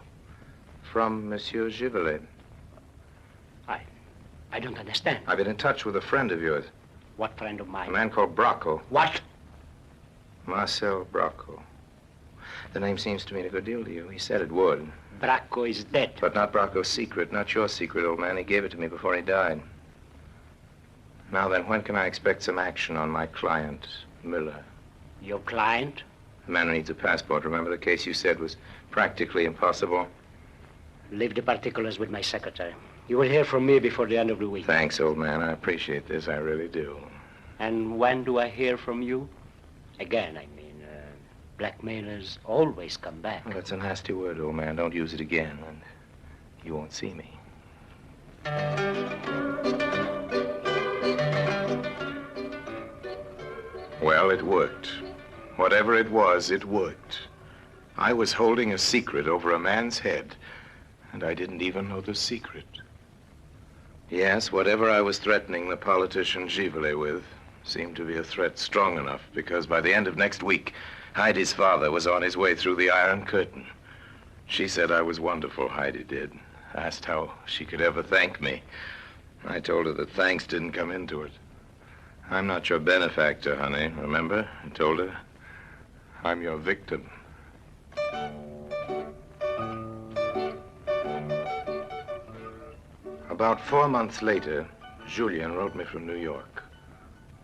from Monsieur Givlet. I don't understand. I've been in touch with a friend of yours. What friend of mine? A man called Bracco. What? Marcel Bracco. The name seems to mean a good deal to you. He said it would. Bracco is dead. But not Bracco's secret, not your secret, old man. He gave it to me before he died. Now then, when can I expect some action on my client, Miller? Your client? The man who needs a passport. Remember the case you said was practically impossible? Leave the particulars with my secretary. You will hear from me before the end of the week. Thanks, old man. I appreciate this. I really do. And when do I hear from you? Again, I mean, blackmailers always come back. Well, that's a nasty word, old man. Don't use it again, and you won't see me. Well, it worked. Whatever it was, it worked. I was holding a secret over a man's head, and I didn't even know the secret. Yes, whatever I was threatening the politician Givlet with seemed to be a threat strong enough, because by the end of next week, Heidi's father was on his way through the Iron Curtain. She said I was wonderful, Heidi did. Asked how she could ever thank me. I told her that thanks didn't come into it. I'm not your benefactor, honey, remember? I told her. I'm your victim. About 4 months later, Julien wrote me from New York.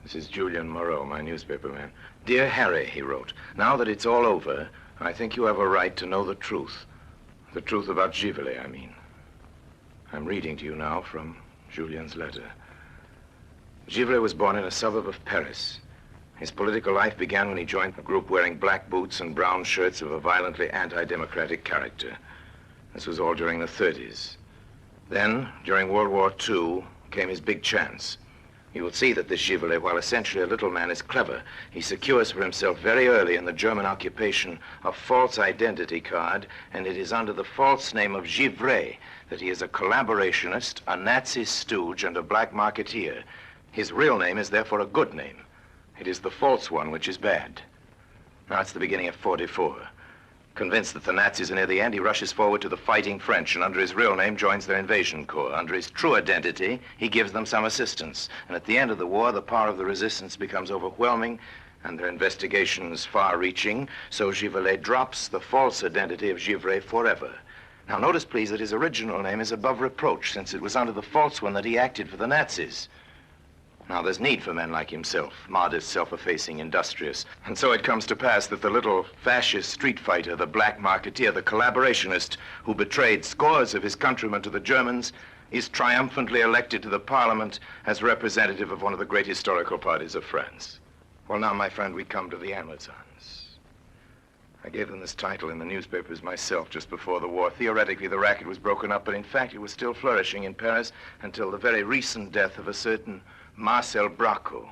This is Julien Moreau, my newspaper man. Dear Harry, he wrote, now that it's all over, I think you have a right to know the truth. The truth about Givlet, I mean. I'm reading to you now from Julien's letter. Givlet was born in a suburb of Paris. His political life began when he joined a group wearing black boots and brown shirts of a violently anti-democratic character. This was all during the 30s. Then, during World War II, came his big chance. You will see that this Givlet, while essentially a little man, is clever. He secures for himself very early in the German occupation a false identity card, and it is under the false name of Givret that he is a collaborationist, a Nazi stooge, and a black marketeer. His real name is therefore a good name. It is the false one which is bad. Now it's the beginning of 44. Convinced that the Nazis are near the end, he rushes forward to the fighting French, and under his real name joins their invasion corps. Under his true identity, he gives them some assistance. And at the end of the war, the power of the resistance becomes overwhelming, and their investigations far-reaching, so Givlet drops the false identity of Givret forever. Now notice, please, that his original name is above reproach, since it was under the false one that he acted for the Nazis. Now, there's need for men like himself, modest, self-effacing, industrious. And so it comes to pass that the little fascist street fighter, the black marketeer, the collaborationist who betrayed scores of his countrymen to the Germans, is triumphantly elected to the parliament as representative of one of the great historical parties of France. Well, now, my friend, we come to the Amazons. I gave them this title in the newspapers myself just before the war. Theoretically, the racket was broken up, but in fact, it was still flourishing in Paris until the very recent death of a certain Marcel Bracco.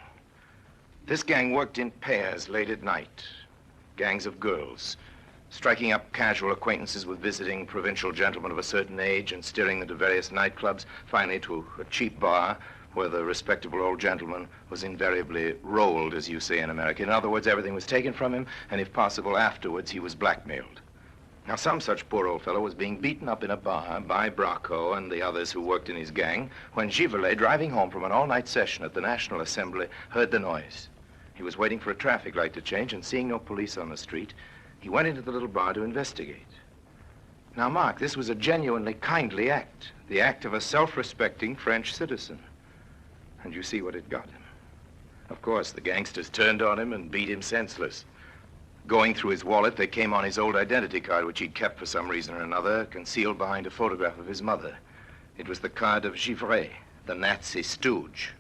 This gang worked in pairs late at night, gangs of girls, striking up casual acquaintances with visiting provincial gentlemen of a certain age and steering them to various nightclubs, finally to a cheap bar where the respectable old gentleman was invariably rolled, as you say in America. In other words, everything was taken from him, and if possible, afterwards, he was blackmailed. Now, some such poor old fellow was being beaten up in a bar by Bracco and the others who worked in his gang when Givlet, driving home from an all-night session at the National Assembly, heard the noise. He was waiting for a traffic light to change, and seeing no police on the street, he went into the little bar to investigate. Now, Mark, this was a genuinely kindly act, the act of a self-respecting French citizen. And you see what it got him. Of course, the gangsters turned on him and beat him senseless. Going through his wallet, they came on his old identity card, which he'd kept for some reason or another, concealed behind a photograph of his mother. It was the card of Givret, the Nazi stooge.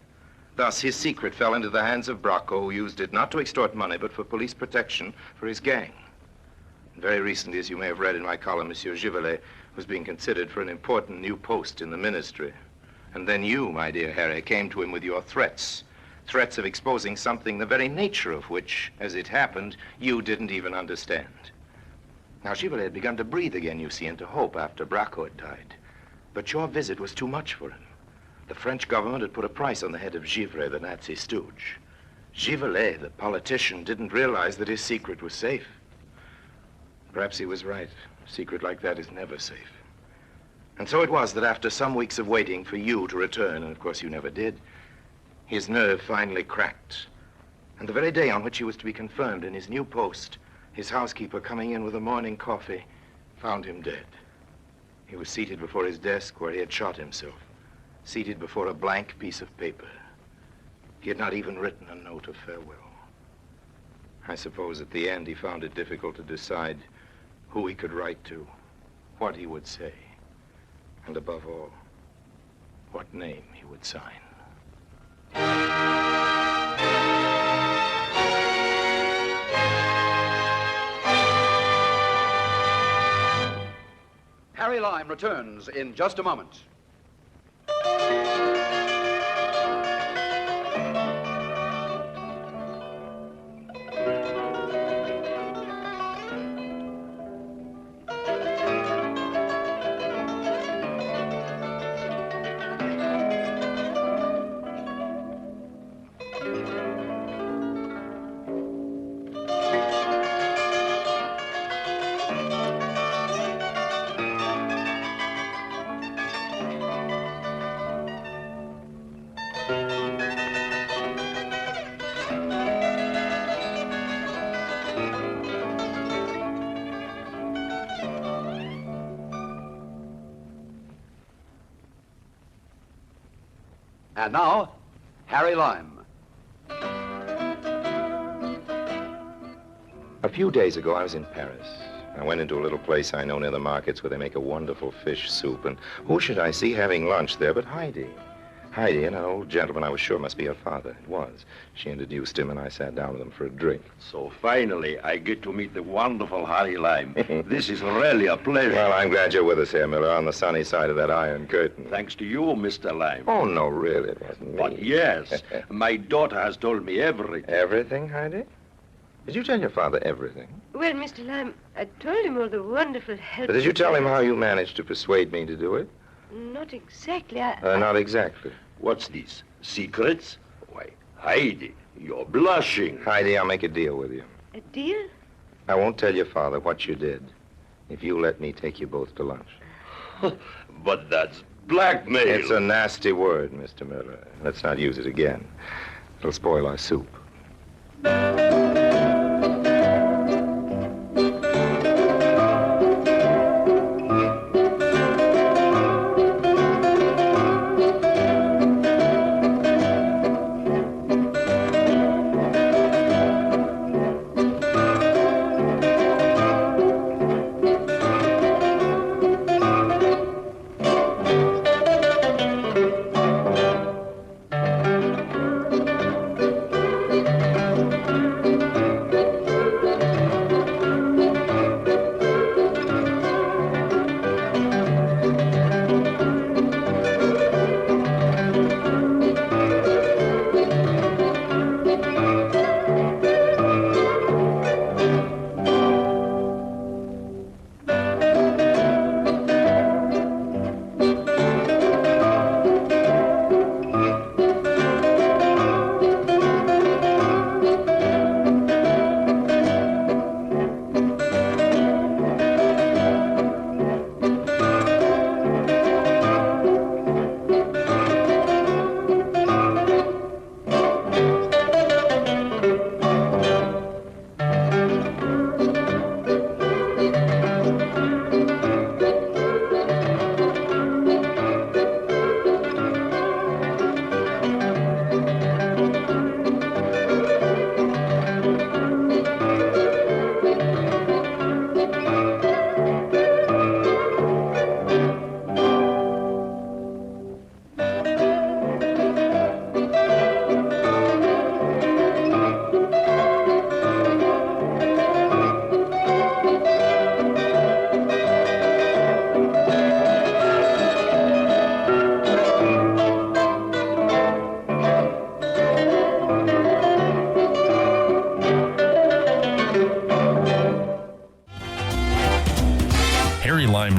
Thus, his secret fell into the hands of Bracco, who used it not to extort money, but for police protection for his gang. Very recently, as you may have read in my column, Monsieur Givlet was being considered for an important new post in the ministry. And then you, my dear Harry, came to him with your threats. Threats of exposing something the very nature of which, as it happened, you didn't even understand. Now, Givre had begun to breathe again, you see, and to hope after Bracco had died. But your visit was too much for him. The French government had put a price on the head of Givre, the Nazi stooge. Givre, the politician, didn't realize that his secret was safe. Perhaps he was right. A secret like that is never safe. And so it was that after some weeks of waiting for you to return, and of course you never did, his nerve finally cracked. And the very day on which he was to be confirmed in his new post, his housekeeper, coming in with the morning coffee, found him dead. He was seated before his desk where he had shot himself, seated before a blank piece of paper. He had not even written a note of farewell. I suppose at the end he found it difficult to decide who he could write to, what he would say, and above all, what name he would sign. Harry Lime returns in just a moment. And now, Harry Lime. A few days ago, I was in Paris. I went into a little place I know near the markets where they make a wonderful fish soup, and who should I see having lunch there but Heidi? Heidi and an old gentleman I was sure must be her father. It was. She introduced him, and I sat down with him for a drink. So finally, I get to meet the wonderful Harry Lime. This is really a pleasure. Well, I'm glad you're with us here, Miller, on the sunny side of that iron curtain. Thanks to you, Mr. Lime. Oh, no, really, it wasn't me. But yes, my daughter has told me everything. Everything, Heidi? Did you tell your father everything? Well, Mr. Lime, I told him all the wonderful help. But did you tell him how you managed to persuade me to do it? Not exactly. Not exactly. What's this? Secrets? Why, Heidi, you're blushing. Heidi, I'll make a deal with you. A deal? I won't tell your father what you did if you let me take you both to lunch. But that's blackmail. It's a nasty word, Mr. Miller. Let's not use it again. It'll spoil our soup.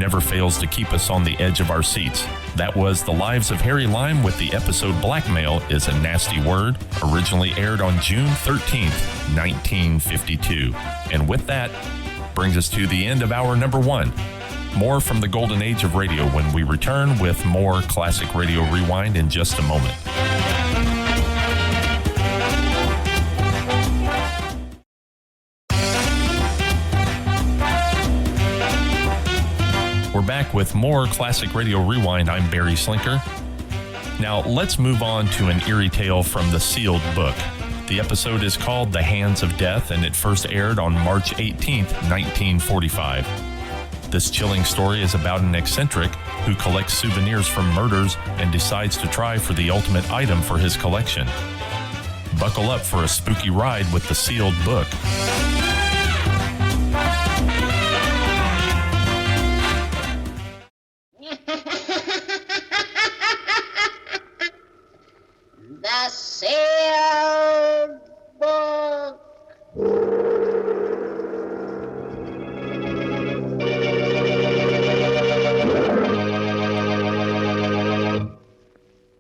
never fails to keep us on the edge of our seats. That was The Lives of Harry Lime with the episode Blackmail is a Nasty Word, originally aired on June 13th, 1952. And with that, brings us to the end of hour number 1. More from the golden age of radio when we return with more Classic Radio Rewind in just a moment. We're back with more Classic Radio Rewind. I'm Barry Slinker. Now, let's move on to an eerie tale from the sealed book. The episode is called The Hands of Death, and it first aired on March 18th, 1945. This chilling story is about an eccentric who collects souvenirs from murders and decides to try for the ultimate item for his collection. Buckle up for a spooky ride with the sealed book. The sealed book.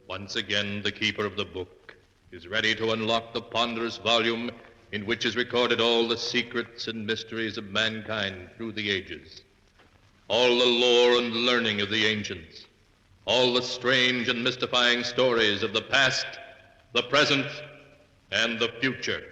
Once again, the keeper of the book is ready to unlock the ponderous volume in which is recorded all the secrets and mysteries of mankind through the ages, all the lore and learning of the ancients, all the strange and mystifying stories of the past, the present, and the future.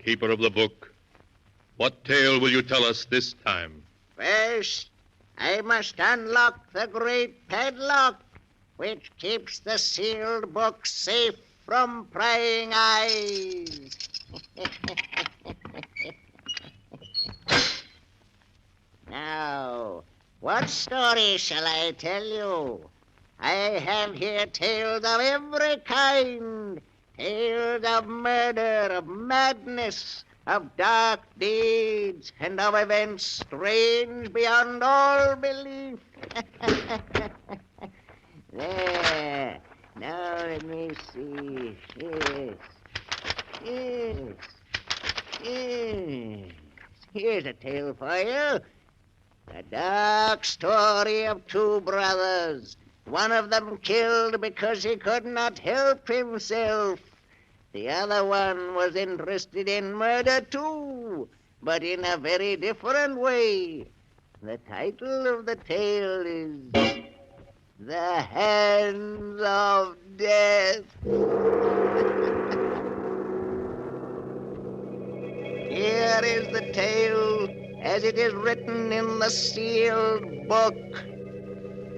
Keeper of the book, what tale will you tell us this time? First, I must unlock the great padlock which keeps the sealed book safe from prying eyes. Now, what story shall I tell you? I have here tales of every kind. Tales of murder, of madness, of dark deeds, and of events strange beyond all belief. There. Now let me see. Yes. Here's a tale for you. The dark story of two brothers. One of them killed because he could not help himself. The other one was interested in murder too, but in a very different way. The title of the tale is The Hands of Death. Here is the tale as it is written in the sealed book.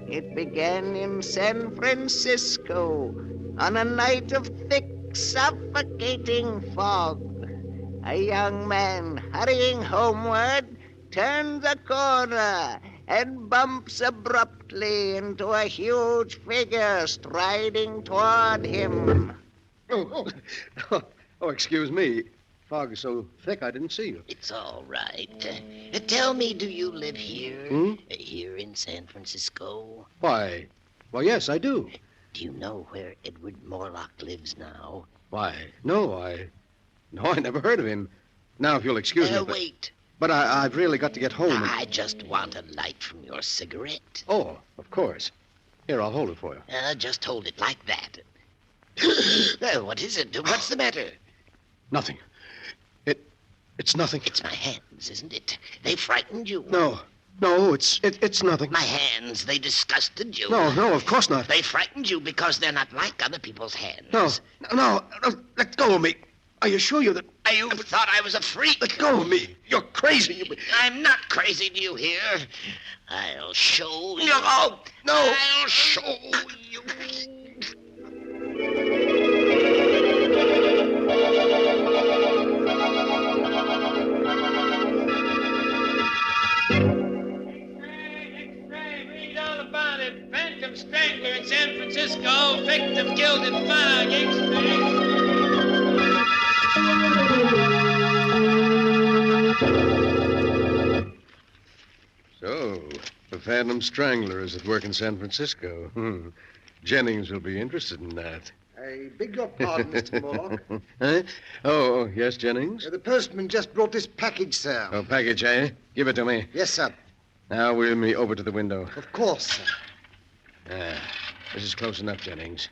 It began in San Francisco on a night of thick, suffocating fog. A young man hurrying homeward turns a corner and bumps abruptly into a huge figure striding toward him. Oh, excuse me. Fog's so thick I didn't see you. It's all right. Tell me, do you live here? Here in San Francisco? Why, yes, I do. Do you know where Edward Morlock lives now? Why, no, I never heard of him. Now, if you'll excuse me. Wait. But I've really got to get home. I just want a light from your cigarette. Oh, of course. Here, I'll hold it for you. Just hold it like that. What is it? What's the matter? Nothing. It's nothing. It's my hands, isn't it? They frightened you. No, it's nothing. My hands, they disgusted you. No, of course not. They frightened you because they're not like other people's hands. No, let go of me. Are you sure you're You thought I was a freak. Let go of me. You're crazy. I'm not crazy, do you hear? I'll show you. No. I'll show you. Read all about it. Phantom Strangler in San Francisco. Victim killed in fire. So, the Phantom Strangler is at work in San Francisco. Jennings will be interested in that. I beg your pardon, Mr. Morlock. Huh? Oh, yes, Jennings? The postman just brought this package, sir. Oh, package, eh? Give it to me. Yes, sir. Now, wheel me over to the window. Of course, sir. This is close enough, Jennings.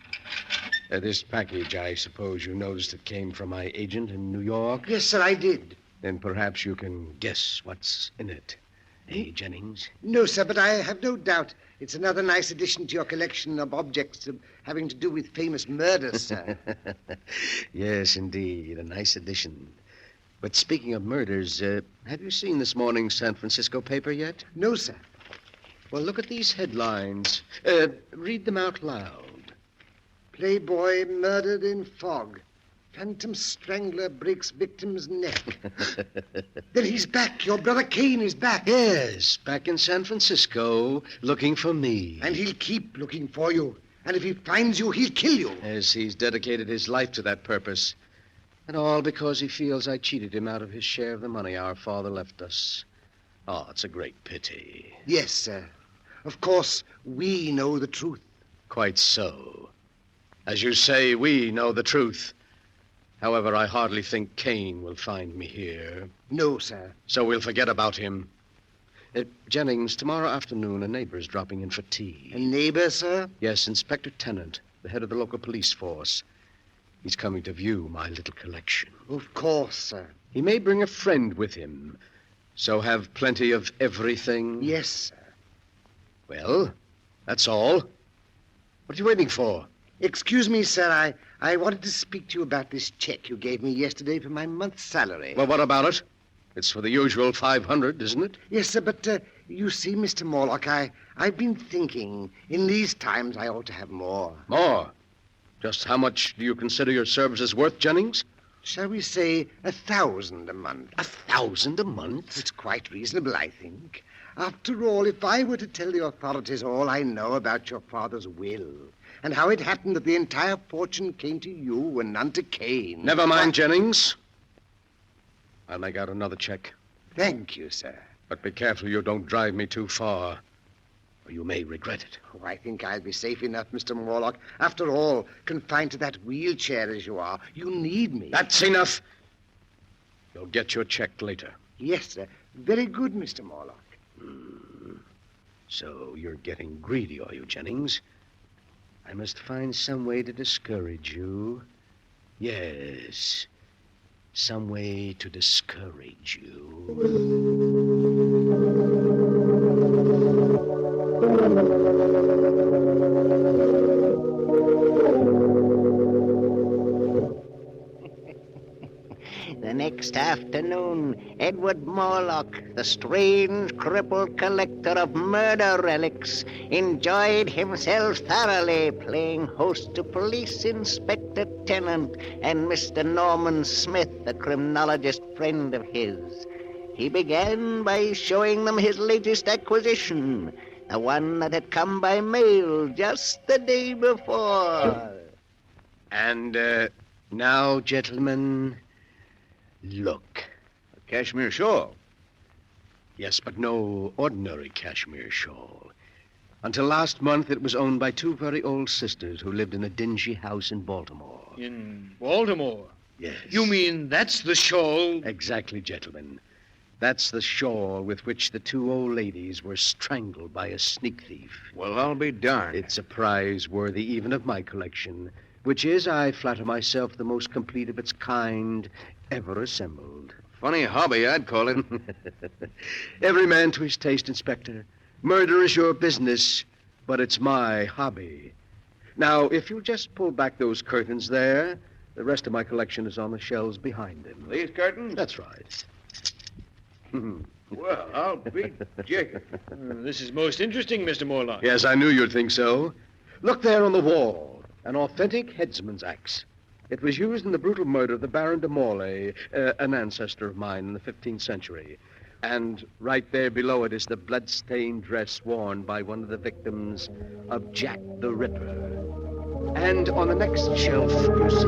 This package, I suppose you noticed it came from my agent in New York? Yes, sir, I did. Then perhaps you can guess what's in it. Eh, Jennings? No, sir, but I have no doubt it's another nice addition to your collection of objects having to do with famous murders, sir. Yes, indeed. A nice addition. But speaking of murders, have you seen this morning's San Francisco paper yet? No, sir. Well, look at these headlines. Read them out loud. Playboy murdered in fog. Phantom Strangler breaks victim's neck. Then he's back. Your brother Kane is back. Yes, back in San Francisco, looking for me. And he'll keep looking for you. And if he finds you, he'll kill you. Yes, he's dedicated his life to that purpose. And all because he feels I cheated him out of his share of the money our father left us. Oh, it's a great pity. Yes, sir. Of course, we know the truth. Quite so. As you say, we know the truth. However, I hardly think Kane will find me here. No, sir. So we'll forget about him. Jennings, tomorrow afternoon, a neighbor's dropping in for tea. A neighbor, sir? Yes, Inspector Tennant, the head of the local police force. He's coming to view my little collection. Of course, sir. He may bring a friend with him. So have plenty of everything? Yes, sir. Well, that's all. What are you waiting for? Excuse me, sir. I wanted to speak to you about this check you gave me yesterday for my month's salary. Well, what about it? It's for the usual 500, isn't it? Yes, sir, but you see, Mr. Morlock, I've been thinking in these times I ought to have more. More? Just how much do you consider your services worth, Jennings? Shall we say 1,000 a month? 1,000 a month? It's quite reasonable, I think. After all, if I were to tell the authorities all I know about your father's will, and how it happened that the entire fortune came to you and none to Kane... Never mind, Jennings. I'll make out another check. Thank you, sir. But be careful you don't drive me too far, or you may regret it. Oh, I think I'll be safe enough, Mr. Morlock. After all, confined to that wheelchair as you are, you need me. That's enough. You'll get your check later. Yes, sir. Very good, Mr. Morlock. So you're getting greedy, are you, Jennings? I must find some way to discourage you. Yes, some way to discourage you. The next afternoon, Edward Morlock, the strange crippled collector of murder relics, enjoyed himself thoroughly playing host to Police Inspector Tennant and Mr. Norman Smith, a criminologist friend of his. He began by showing them his latest acquisition, the one that had come by mail just the day before. And now, gentlemen, Look. A cashmere shawl? Yes, but no ordinary cashmere shawl. Until last month, it was owned by two very old sisters who lived in a dingy house in Baltimore. In Baltimore? Yes. You mean that's the shawl? Exactly, gentlemen. That's the shawl with which the two old ladies were strangled by a sneak thief. Well, I'll be darned. It's a prize worthy even of my collection, which is, I flatter myself, the most complete of its kind ever assembled. Funny hobby, I'd call it. Every man to his taste, Inspector. Murder is your business, but it's my hobby. Now, if you'll just pull back those curtains there, the rest of my collection is on the shelves behind them. These curtains? That's right. Well, I'll be jiggered. This is most interesting, Mr. Morlock. Yes, I knew you'd think so. Look there on the wall. An authentic headsman's axe. It was used in the brutal murder of the Baron de Morlaix, an ancestor of mine in the 15th century. And right there below it is the blood-stained dress worn by one of the victims of Jack the Ripper. And on the next shelf, you see...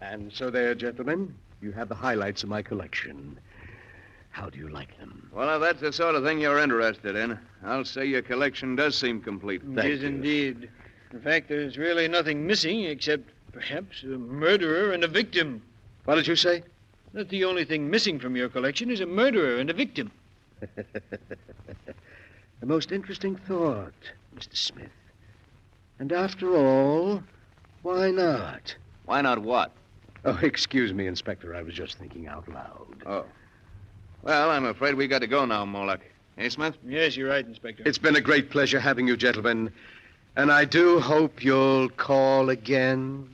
And so there, gentlemen, you have the highlights of my collection. How do you like them? Well, if that's the sort of thing you're interested in, I'll say your collection does seem complete. It is indeed. In fact, there's really nothing missing except perhaps a murderer and a victim. What did you say? That the only thing missing from your collection is a murderer and a victim. A most interesting thought, Mr. Smith. And after all, why not? Why not what? Oh, excuse me, Inspector. I was just thinking out loud. Oh. Well, I'm afraid we got to go now, Morlock. Hey, Smith? Yes, you're right, Inspector. It's been a great pleasure having you, gentlemen. And I do hope you'll call again.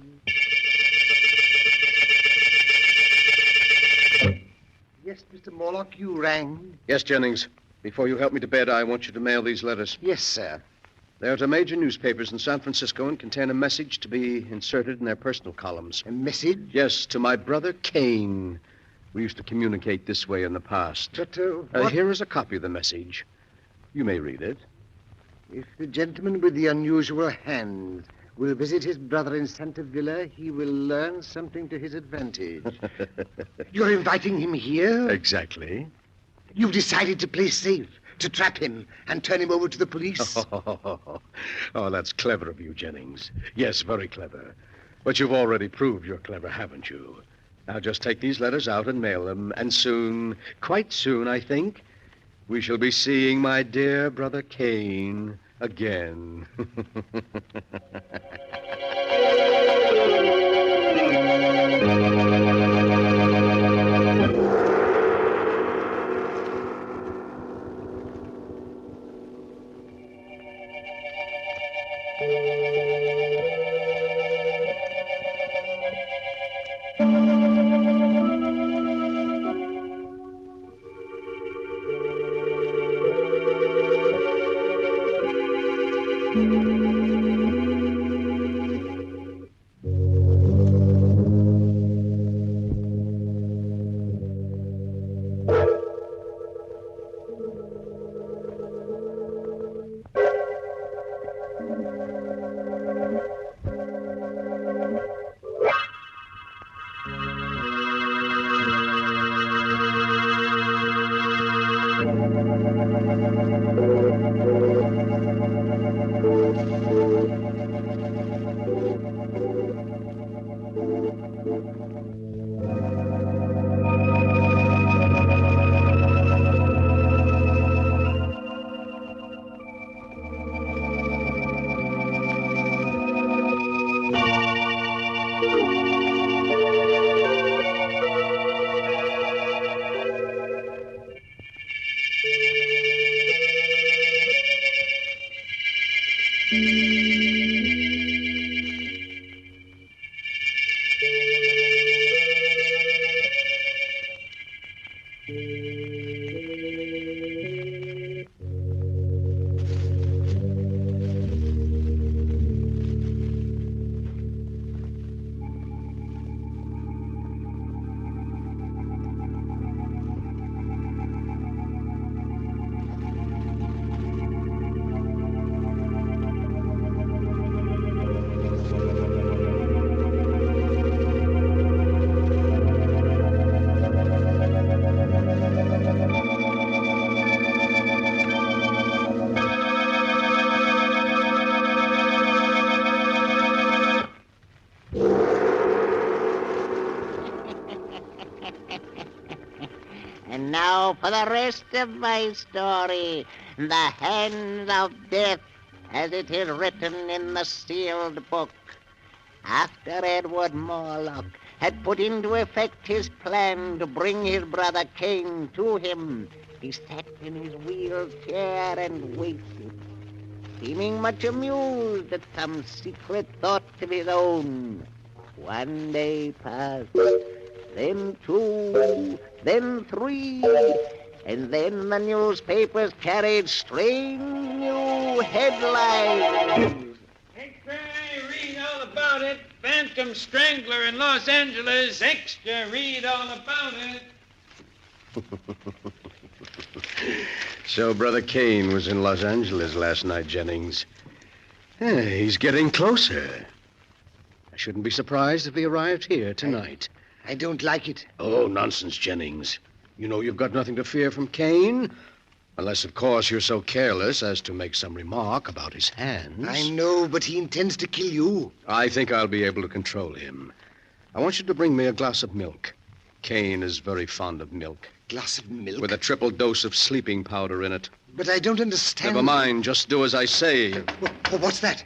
Yes, Mr. Morlock, you rang? Yes, Jennings. Before you help me to bed, I want you to mail these letters. Yes, sir. They're to major newspapers in San Francisco and contain a message to be inserted in their personal columns. A message? Yes, to my brother Kane. We used to communicate this way in the past. But, what? Here is a copy of the message. You may read it. If the gentleman with the unusual hand will visit his brother in Santa Villa, he will learn something to his advantage. You're inviting him here? Exactly. You've decided to play safe, to trap him and turn him over to the police? Oh, that's clever of you, Jennings. Yes, very clever. But you've already proved you're clever, haven't you? Now just take these letters out and mail them, and soon, quite soon, I think, we shall be seeing my dear brother Kane again. And now for the rest of my story. The hand of death, as it is written in the sealed book. After Edward Morlock had put into effect his plan to bring his brother Cain to him, he sat in his wheelchair and waited, seeming much amused at some secret thought of his own. One day passed, then 2, then 3, and then the newspapers carried strange new headlines. Extra, read all about it. Phantom Strangler in Los Angeles. Extra, read all about it. So Brother Cain was in Los Angeles last night, Jennings. He's getting closer. I shouldn't be surprised if he arrived here tonight. I don't like it. Oh, nonsense, Jennings. You know you've got nothing to fear from Cain. Unless, of course, you're so careless as to make some remark about his hands. I know, but he intends to kill you. I think I'll be able to control him. I want you to bring me a glass of milk. Cain is very fond of milk. Glass of milk? With a triple dose of sleeping powder in it. But I don't understand. Never mind. Just do as I say. What's that?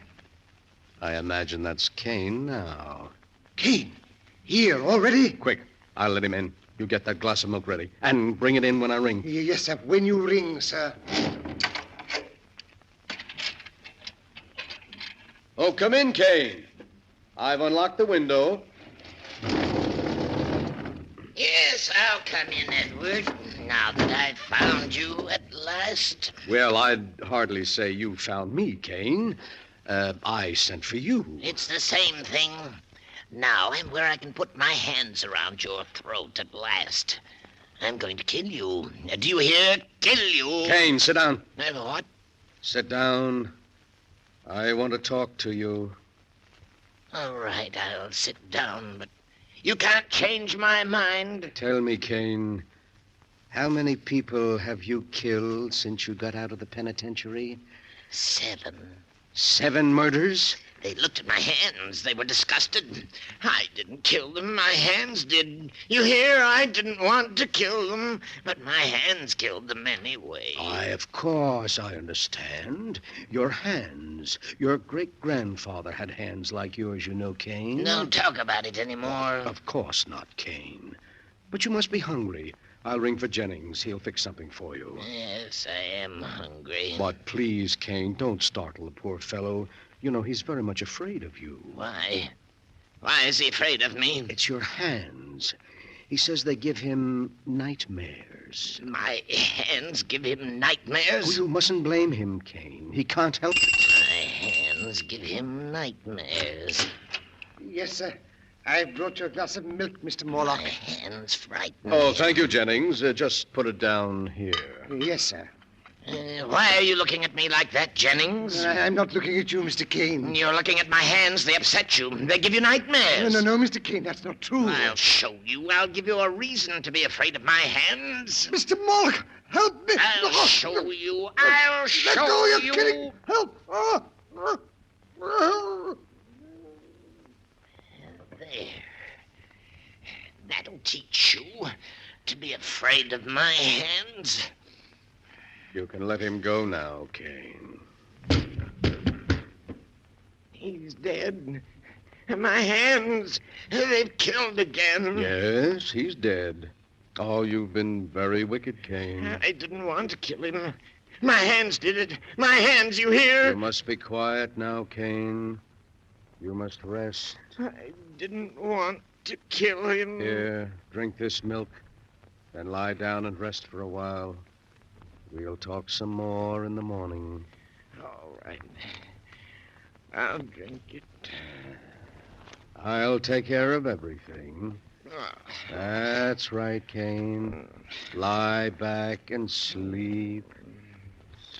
I imagine that's Cain now. Cain? Here, already? Quick. I'll let him in. You get that glass of milk ready. And bring it in when I ring. Yes, sir. When you ring, sir. Oh, come in, Cain. I've unlocked the window. Yes, I'll come in, Edward. Now that I've found you at last. Well, I'd hardly say you found me, Cain. I sent for you. It's the same thing. Now I'm where I can put my hands around your throat at last. I'm going to kill you. Do you hear? Kill you. Cain, sit down. What? Sit down. I want to talk to you. All right, I'll sit down, but you can't change my mind. Tell me, Cain, how many people have you killed since you got out of the penitentiary? 7. 7 murders? They looked at my hands. They were disgusted. I didn't kill them. My hands did. You hear? I didn't want to kill them, but my hands killed them anyway. Why, of course, I understand. Your hands. Your great-grandfather had hands like yours, you know, Cain. Don't talk about it anymore. Of course not, Cain. But you must be hungry. I'll ring for Jennings. He'll fix something for you. Yes, I am hungry. But please, Cain, don't startle the poor fellow. You know, he's very much afraid of you. Why? Why is he afraid of me? It's your hands. He says they give him nightmares. My hands give him nightmares? Oh, you mustn't blame him, Cain. He can't help it. My hands give him nightmares. Yes, sir. I've brought you a glass of milk, Mr. Morlock. My hands frighten Oh, me. thank you, Jennings. Just put it down here. Yes, sir. Why are you looking at me like that, Jennings? I'm not looking at you, Mr. Cain. You're looking at my hands. They upset you. They give you nightmares. No, Mr. Cain, that's not true. I'll show you. I'll give you a reason to be afraid of my hands. Mr. Morlock, help me. I'll show you. I'll Let show go, you're you. kidding. Help. There. That'll teach you to be afraid of my hands. You can let him go now, Cain. He's dead. My hands, they've killed again. Yes, he's dead. Oh, you've been very wicked, Cain. I didn't want to kill him. My hands did it. My hands, you hear? You must be quiet now, Cain. You must rest. I didn't want to kill him. Here, drink this milk. Then lie down and rest for a while. We'll talk some more in the morning. All right. I'll drink it. I'll take care of everything. That's right, Cain. Lie back and sleep.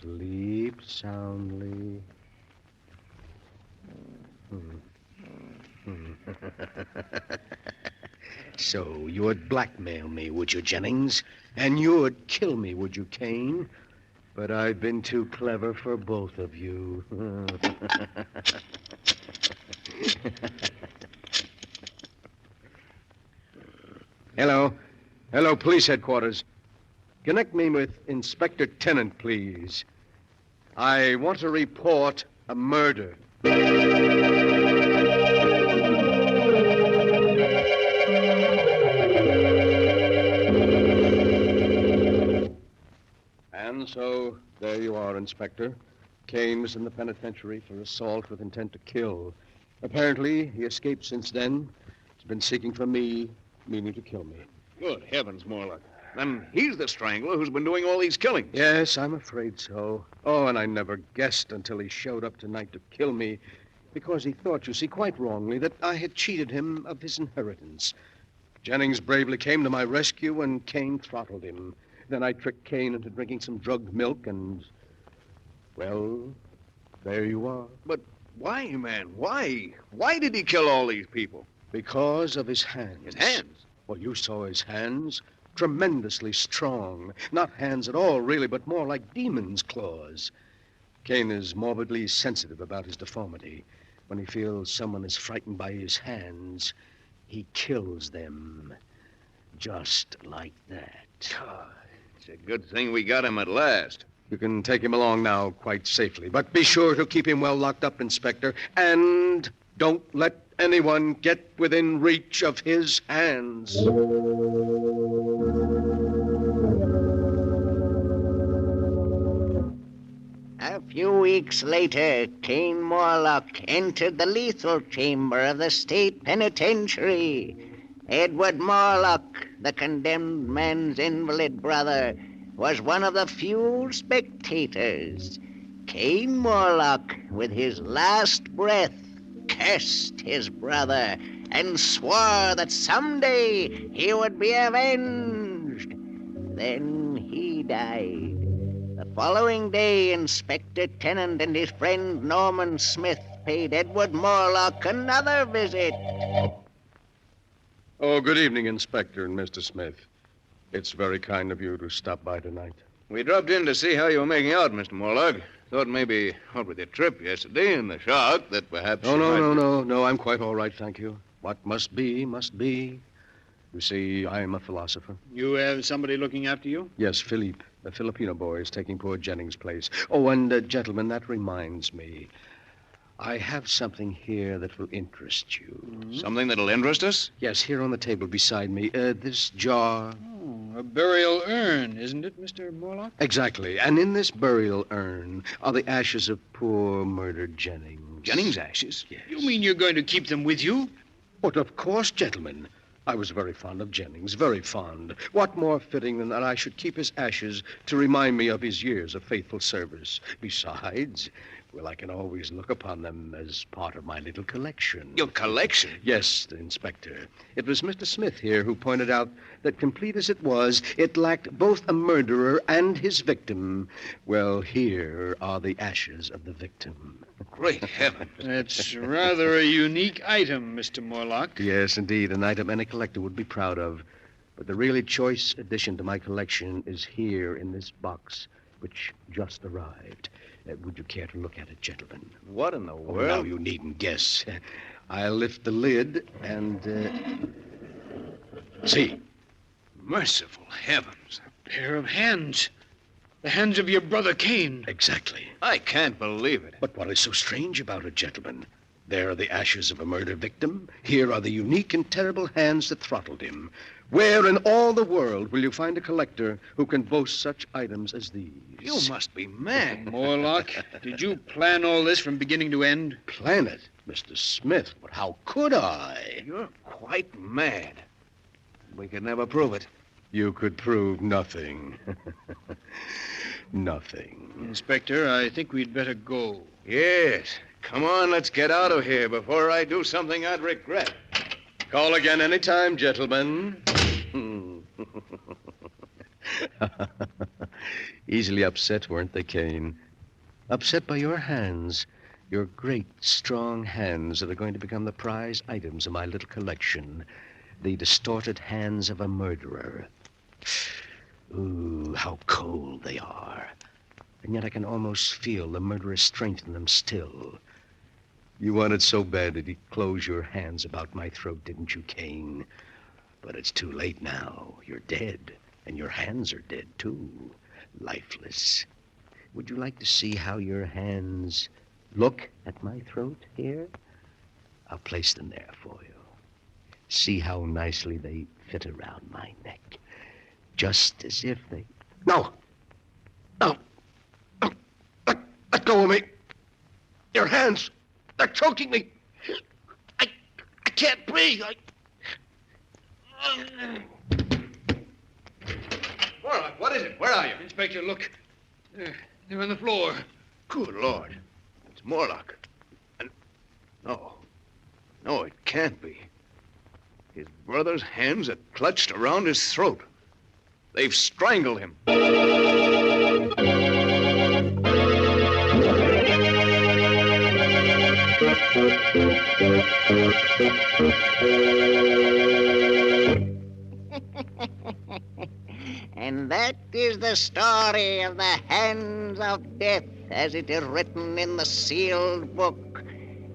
Sleep soundly. So you would blackmail me, would you, Jennings? And you would kill me, would you, Cain? But I've been too clever for both of you. Hello. Hello, police headquarters. Connect me with Inspector Tennant, please. I want to report a murder. And so, there you are, Inspector. Kane was in the penitentiary for assault with intent to kill. Apparently, he escaped since then. He's been seeking for me, meaning to kill me. Good heavens, Morlock. Then he's the strangler who's been doing all these killings. Yes, I'm afraid so. Oh, and I never guessed until he showed up tonight to kill me, because he thought, you see, quite wrongly, that I had cheated him of his inheritance. Jennings bravely came to my rescue, and Kane throttled him. Then I tricked Kane into drinking some drugged milk, and, well, there you are. But why, man? Why? Why did he kill all these people? Because of his hands. His hands? Well, you saw his hands. Tremendously strong. Not hands at all, really, but more like demon's claws. Kane is morbidly sensitive about his deformity. When he feels someone is frightened by his hands, he kills them. Just like that. It's a good thing we got him at last. You can take him along now quite safely, but be sure to keep him well locked up, Inspector, and don't let anyone get within reach of his hands. A few weeks later, Kane Morlock entered the lethal chamber of the state penitentiary. Edward Morlock, the condemned man's invalid brother, was one of the few spectators. Kane Morlock, with his last breath, cursed his brother and swore that someday he would be avenged. Then he died. The following day, Inspector Tennant and his friend Norman Smith paid Edward Morlock another visit. Oh, good evening, Inspector and Mr. Smith. It's very kind of you to stop by tonight. We dropped in to see how you were making out, Mr. Morlock. Thought maybe, what with your trip yesterday and the shock, that perhaps... Oh, no, I'm quite all right, thank you. What must be, must be. You see, I am a philosopher. You have somebody looking after you? Yes, Philippe, a Filipino boy, is taking poor Jennings' place. Oh, and, gentlemen, that reminds me. I have something here that will interest you. Mm-hmm. Something that'll interest us? Yes, here on the table beside me. This jar. Oh, a burial urn, isn't it, Mr. Morlock? Exactly. And in this burial urn are the ashes of poor murdered Jennings. Jennings' ashes? Yes. You mean you're going to keep them with you? But of course, gentlemen. I was very fond of Jennings, very fond. What more fitting than that I should keep his ashes to remind me of his years of faithful service? Besides, well, I can always look upon them as part of my little collection. Your collection? Yes, Inspector. It was Mr. Smith here who pointed out that, complete as it was, it lacked both a murderer and his victim. Well, here are the ashes of the victim. Great heavens. That's rather a unique item, Mr. Morlock. Yes, indeed, an item any collector would be proud of. But the really choice addition to my collection is here in this box, which just arrived. Would you care to look at it, gentlemen? What in the world? Oh, now you needn't guess. I'll lift the lid and, see. Merciful heavens. A pair of hands. The hands of your brother Kane. Exactly. I can't believe it. But what is so strange about it, gentlemen? There are the ashes of a murder victim. Here are the unique and terrible hands that throttled him. Where in all the world will you find a collector who can boast such items as these? You must be mad. Morlock, did you plan all this from beginning to end? Plan it, Mr. Smith? But how could I? You're quite mad. We could never prove it. You could prove nothing. Nothing. Inspector, I think we'd better go. Yes. Come on, let's get out of here before I do something I'd regret. Call again any time, gentlemen. Easily upset, weren't they, Kane? Upset by your hands. Your great, strong hands that are going to become the prize items of my little collection. The distorted hands of a murderer. Ooh, how cold they are. And yet I can almost feel the murderous strength in them still. You wanted so bad that you'd close your hands about my throat, didn't you, Kane? But it's too late now. You're dead. And your hands are dead, too. Lifeless. Would you like to see how your hands look at my throat here? I'll place them there for you. See how nicely they fit around my neck. Just as if they... No! No! No! Let go of me! Your hands! They're choking me! I can't breathe! Morlock, what is it? Where are you? Inspector, look. They're on the floor. Good Lord. It's Morlock. And... No, it can't be. His brother's hands are clutched around his throat. They've strangled him. And that is the story of the Hands of Death, as it is written in the sealed book.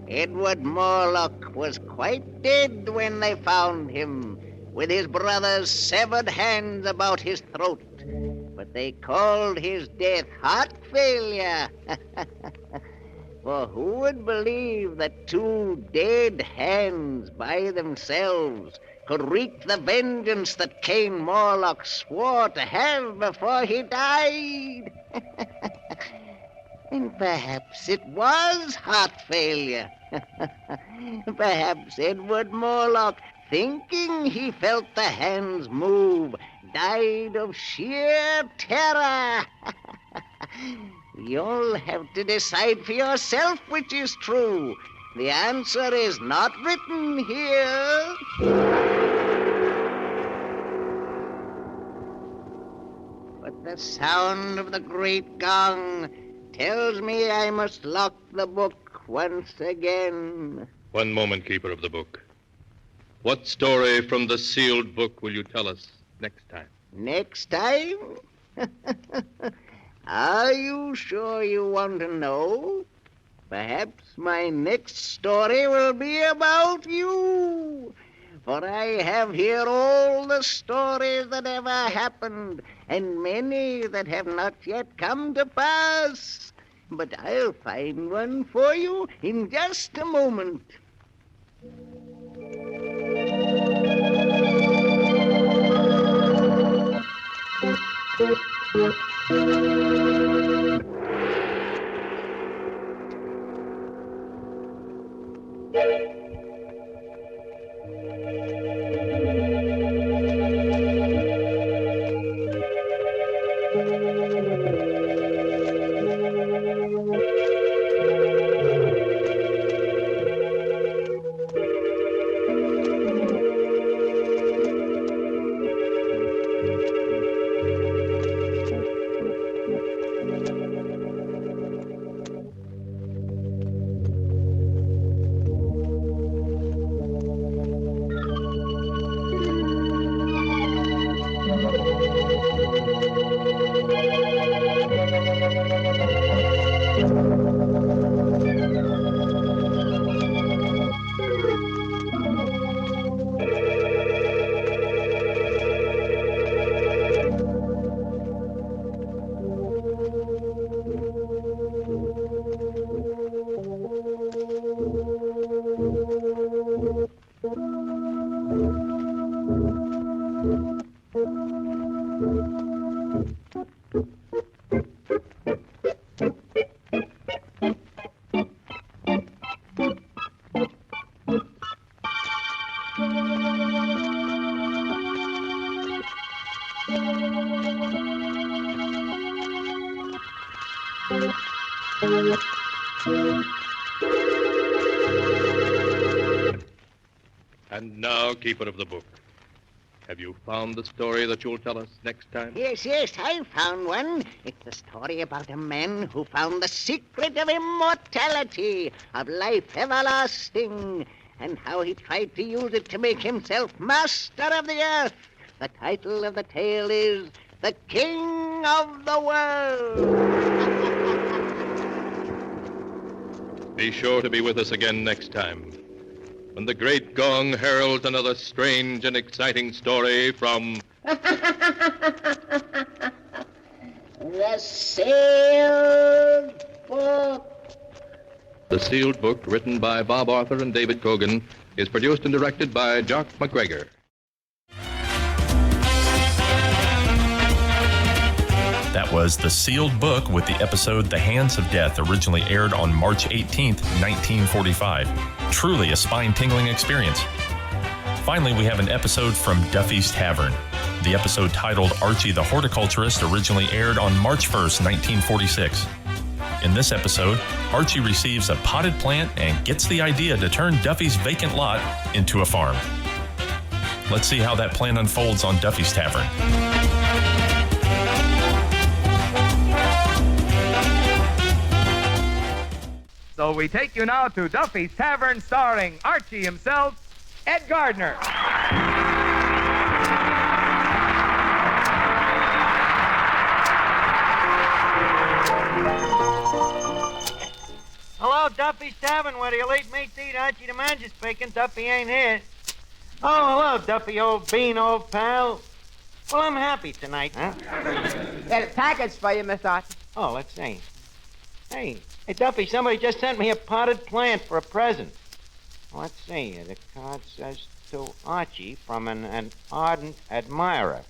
Edward Morlock was quite dead when they found him, with his brother's severed hands about his throat. But they called his death heart failure. For who would believe that two dead hands by themselves could wreak the vengeance that Cain Morlock swore to have before he died? And perhaps it was heart failure. Perhaps Edward Morlock, thinking he felt the hands move, died of sheer terror. You'll have to decide for yourself which is true. The answer is not written here. But the sound of the great gong tells me I must lock the book once again. One moment, keeper of the book. What story from the sealed book will you tell us next time? Next time? Are you sure you want to know? Perhaps my next story will be about you. For I have here all the stories that ever happened, and many that have not yet come to pass. But I'll find one for you in just a moment. And now, keeper of the book, have you found the story that you'll tell us next time? Yes, I found one. It's the story about a man who found the secret of immortality, of life everlasting, and how he tried to use it to make himself master of the earth. The title of the tale is The King of the World. Be sure to be with us again next time, when the great gong heralds another strange and exciting story from The sealed book. The Sealed Book, written by Bob Arthur and David Cogan, is produced and directed by Jock McGregor. That was The Sealed Book with the episode The Hands of Death, originally aired on March 18th, 1945. Truly a spine-tingling experience. Finally, we have an episode from Duffy's Tavern. The episode titled Archie the Horticulturist originally aired on March 1st, 1946. In this episode, Archie receives a potted plant and gets the idea to turn Duffy's vacant lot into a farm. Let's see how that plan unfolds on Duffy's Tavern. So we take you now to Duffy's Tavern, starring Archie himself, Ed Gardner. Hello, Duffy's Tavern, where the elite meats eat. Archie the manager speaking. Duffy ain't here. Oh, hello, Duffy, old bean, old pal. Well, I'm happy tonight. Huh? Got a package for you, Mr. Archie. Oh, let's see. Hey, Duffy, somebody just sent me a potted plant for a present. Let's see. The card says to Archie from an ardent admirer.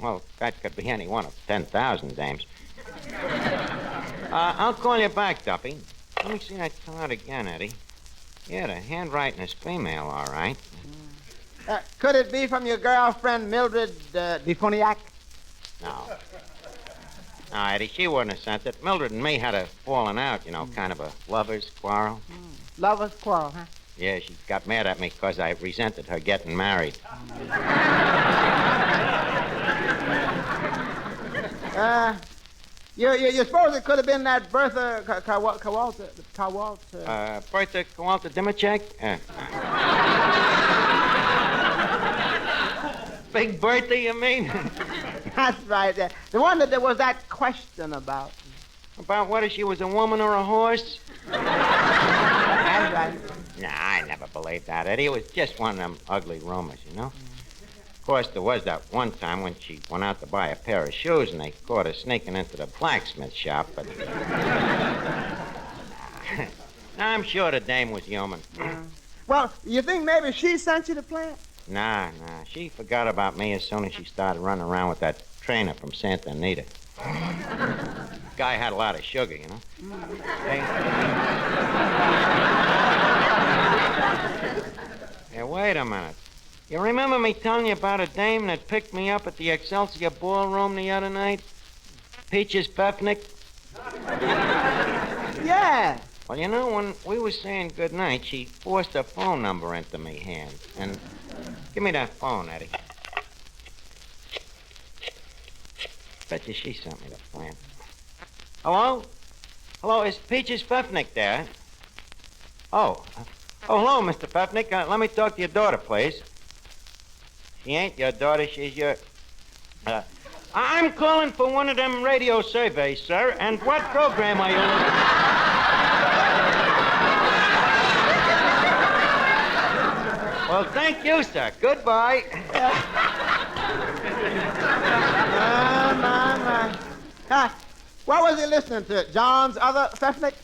Well, that could be any one of 10,000 dames. I'll call you back, Duffy. Let me see that card again, Eddie. Yeah, the handwriting is female, all right. Could it be from your girlfriend, Mildred Defoniac? No. No, Eddie, she wouldn't have sent it. Mildred and me had a falling out, kind of a lover's quarrel. Lover's quarrel, huh? Yeah, she got mad at me because I resented her getting married. You suppose it could have been that Bertha Kowalta? Bertha Kowalta Dimachek? Big Bertha, you mean? That's right. The one that there was that question about. About whether she was a woman or a horse? That's right. Nah, I never believed that, Eddie. It was just one of them ugly rumors, Of course, there was that one time when she went out to buy a pair of shoes and they caught her sneaking into the blacksmith shop, but... I'm sure the dame was human. Well, you think maybe she sent you the plant? Nah. She forgot about me as soon as she started running around with that trainer from Santa Anita. Guy had a lot of sugar, Hey, wait a minute. You remember me telling you about a dame that picked me up at the Excelsior Ballroom the other night? Peaches Pefnick? Yeah. Well, when we was saying goodnight, she forced her phone number into me hand. And give me that phone, Eddie. Bet you she sent me the plant. Hello? Hello, is Peaches Pefnick there? Oh, hello, Mr. Pefnick. Let me talk to your daughter, please. She ain't your daughter, she's your... I'm calling for one of them radio surveys, sir. And what program are you listening to? Well, thank you, sir. Goodbye. My. What was he listening to? John's other Pefnick?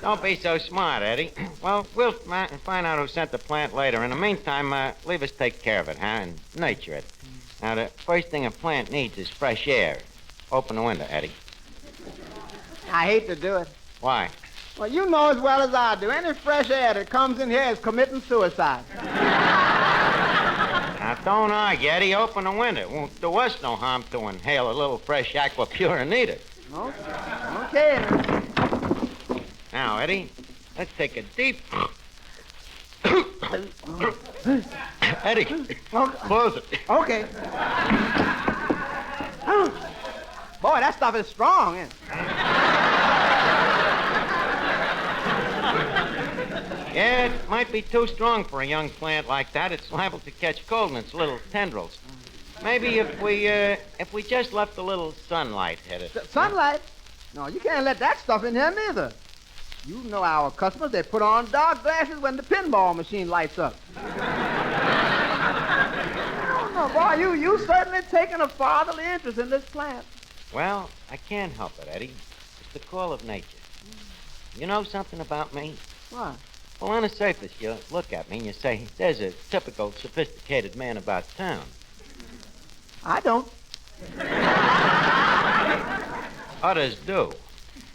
Don't be so smart, Eddie. Well, we'll find out who sent the plant later. In the meantime, leave us take care of it, and nurture it. Now, the first thing a plant needs is fresh air. Open the window, Eddie. I hate to do it. Why? Well, you know as well as I do. Any fresh air that comes in here is committing suicide. Now, don't argue, Eddie. Open the window. It won't do us no harm to inhale a little fresh aqua pura neither. Okay. Now, Eddie, let's take a deep... Eddie, close it. Okay. Boy, that stuff is strong, isn't it? Yeah, it might be too strong for a young plant like that. It's liable to catch cold in its little tendrils. Maybe if we just left a little sunlight hit it. Sunlight? No, you can't let that stuff in here neither. You know our customers, they put on dark glasses when the pinball machine lights up. Oh, boy, you certainly taken a fatherly interest in this plant. Well, I can't help it, Eddie. It's the call of nature. You know something about me? What? Well, on the surface, you look at me and you say, there's a typical sophisticated man about town. I don't. Others do.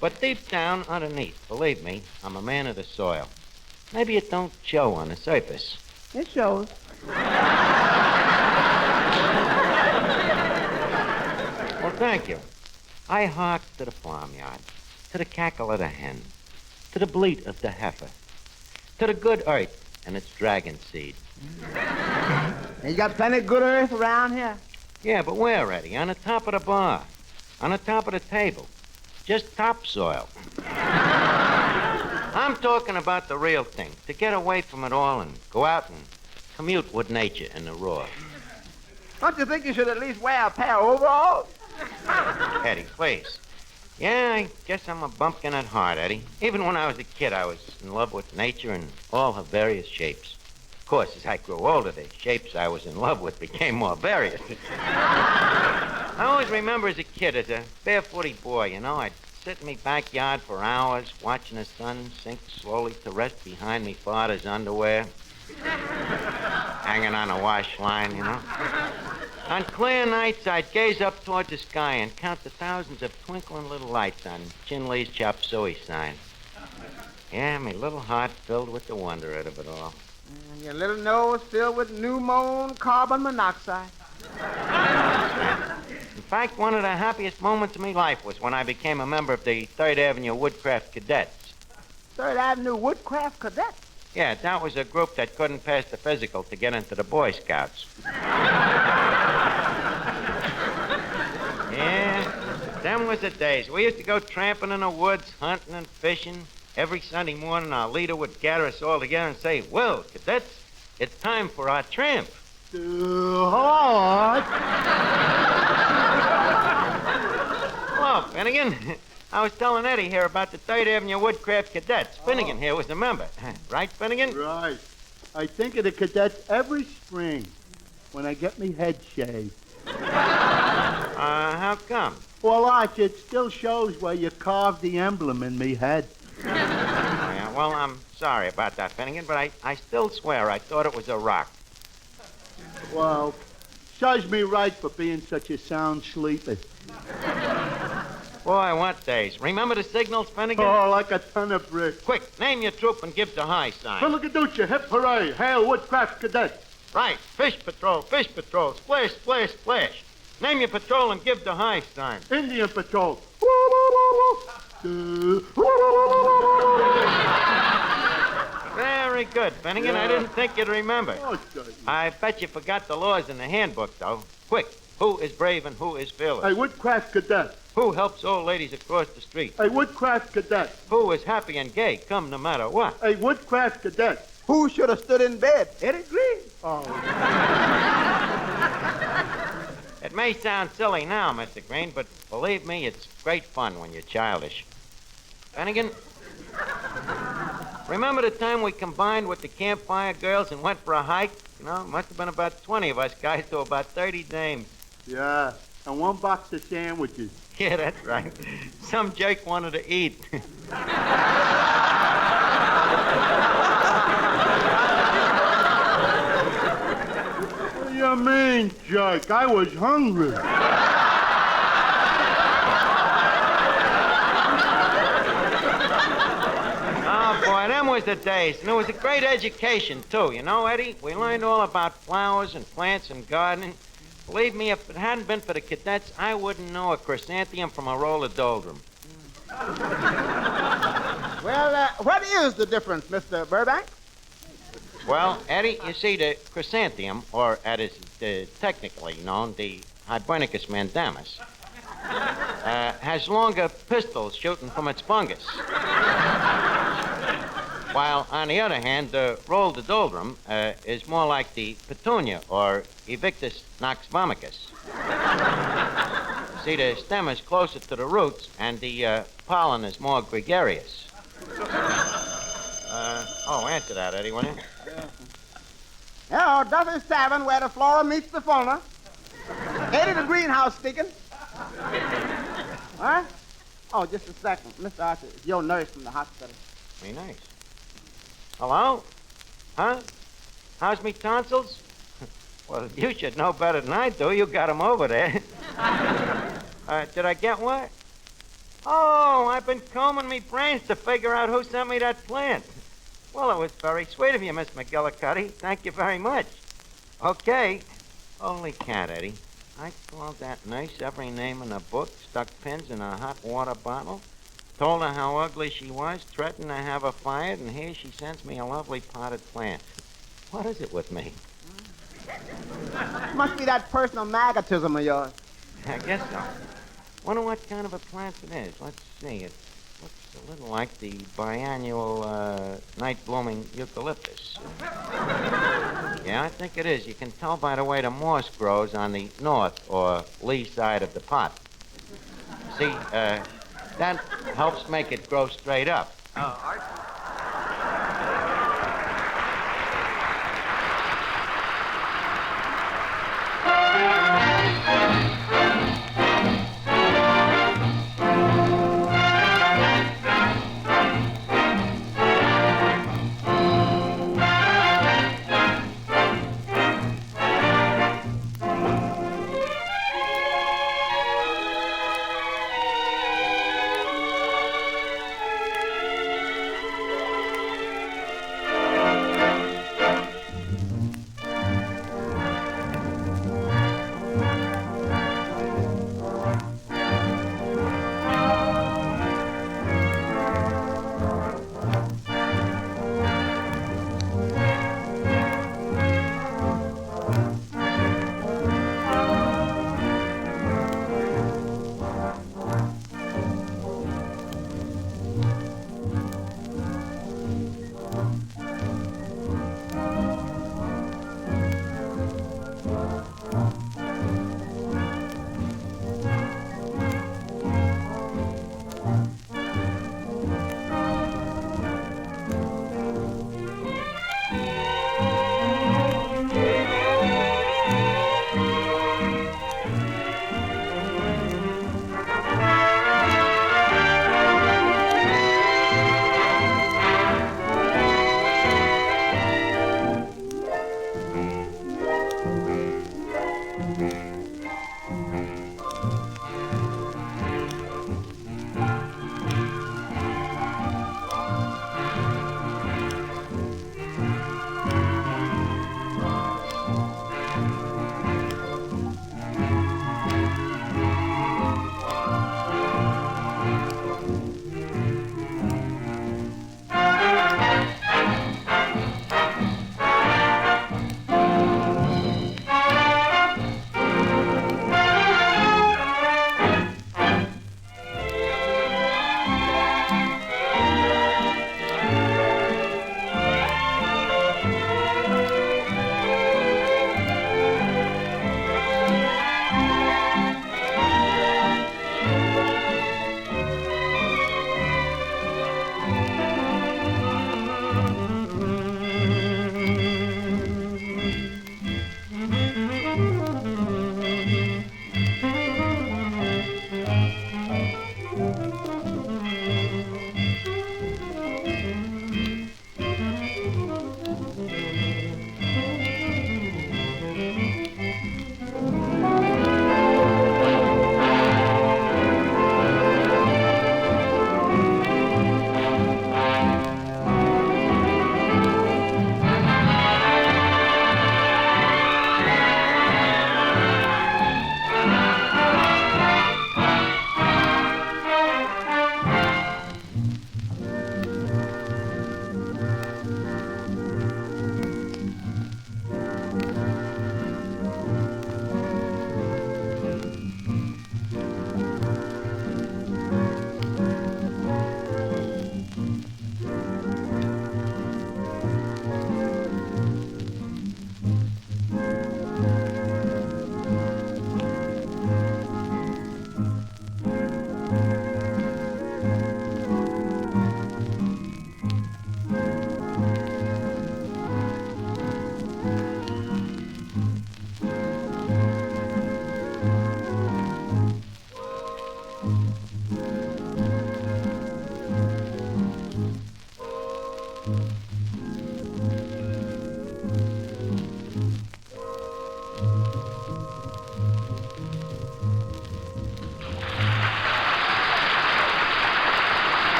But deep down, underneath, believe me, I'm a man of the soil. Maybe it don't show on the surface. It shows. Well, thank you. I hark to the farmyard, to the cackle of the hen, to the bleat of the heifer, to the good earth and its dragon seed. And you got plenty of good earth around here? Yeah, but where, Eddie? On the top of the bar, on the top of the table, just topsoil. I'm talking about the real thing, to get away from it all and go out and commute with nature in the raw. Don't you think you should at least wear a pair of overalls? Eddie, please. Yeah, I guess I'm a bumpkin at heart, Eddie. Even when I was a kid, I was in love with nature in all her various shapes. Of course, as I grew older, the shapes I was in love with became more various. I always remember as a kid, as a barefooty boy, you know, I'd sit in my backyard for hours watching the sun sink slowly to rest behind me father's underwear, hanging on a wash line, you know. On clear nights, I'd gaze up towards the sky and count the thousands of twinkling little lights on Chinley's chop suey sign. Yeah, my little heart filled with the wonder of it all. And your little nose filled with new moon carbon monoxide. In fact, one of the happiest moments of my life was when I became a member of the 3rd Avenue Woodcraft Cadets. 3rd Avenue Woodcraft Cadets? Yeah, that was a group that couldn't pass the physical to get into the Boy Scouts. Yeah, them was the days. We used to go tramping in the woods, hunting and fishing. Every Sunday morning, our leader would gather us all together and say, well, cadets, it's time for our tramp. Hello, Finnegan. I was telling Eddie here about the 3rd Avenue Woodcraft Cadets. Finnegan here was a member. Right, Finnegan? Right. I think of the cadets every spring when I get me head shaved. How come? Well, Arch, it still shows where you carved the emblem in me head. Yeah, well, I'm sorry about that, Finnegan, but I still swear I thought it was a rock. Well, serves me right for being such a sound sleeper. Boy, what days. Remember the signals, Finnegan? Oh, like a ton of bricks. Quick, name your troop and give the high sign. Philadelphia, hip hooray, hail Woodcraft Cadets. Right, fish patrol, splash, splash, splash. Name your patrol and give the high sign. Indian patrol. Very good, Finnegan. Yeah. I didn't think you'd remember. Oh, I bet you forgot the laws in the handbook, though. Quick, who is brave and who is fearless? A Woodcraft Cadet. Who helps old ladies across the street? A Woodcraft Cadet. Who is happy and gay, come no matter what? A Woodcraft Cadet. Who should have stood in bed? Eddie Green. Oh. It may sound silly now, Mr. Green, but believe me, it's great fun when you're childish. Finnegan, remember the time we combined with the campfire girls and went for a hike? You know, it must have been about 20 of us guys to about 30 dames. Yeah, and 1 box of sandwiches. Yeah, that's right. Some jerk wanted to eat. What do you mean, jerk? I was hungry. Oh, boy, them was the days. And it was a great education, too. You know, Eddie, we learned all about flowers and plants and gardening. Believe me, if it hadn't been for the cadets, I wouldn't know a chrysanthemum from a rhododendron. Well, what is the difference, Mr. Burbank? Well, Eddie, you see, the chrysanthemum, or as it's technically known, the Hibernicus mandamus, has longer pistols shooting from its fungus. While, on the other hand, the rhododendron is more like the petunia, or Evictus noxvomicus. See, the stem is closer to the roots, and the pollen is more gregarious. Answer that, Eddie, will you? Duffy's Tavern, where the flora meets the fauna. Eddie the greenhouse sticking. Huh? Oh, just a second. Mr. Archer, it's your nurse from the hospital. Me nice. Hello? Huh? How's me tonsils? Well, you should know better than I do. You got 'em over there. Did I get what? Oh, I've been combing me brains to figure out who sent me that plant. Well, it was very sweet of you, Miss McGillicuddy. Thank you very much. Okay. Holy cat, Eddie. I called that nurse every name in the book, stuck pins in a hot water bottle, told her how ugly she was, threatened to have her fired, and here she sends me a lovely potted plant. What is it with me? Must be that personal magnetism of yours. I guess so. Wonder what kind of a plant it is. Let's see. It looks a little like the biannual night-blooming eucalyptus. Yeah, I think it is. You can tell by the way the moss grows on the north or lee side of the pot. See, that helps make it grow straight up.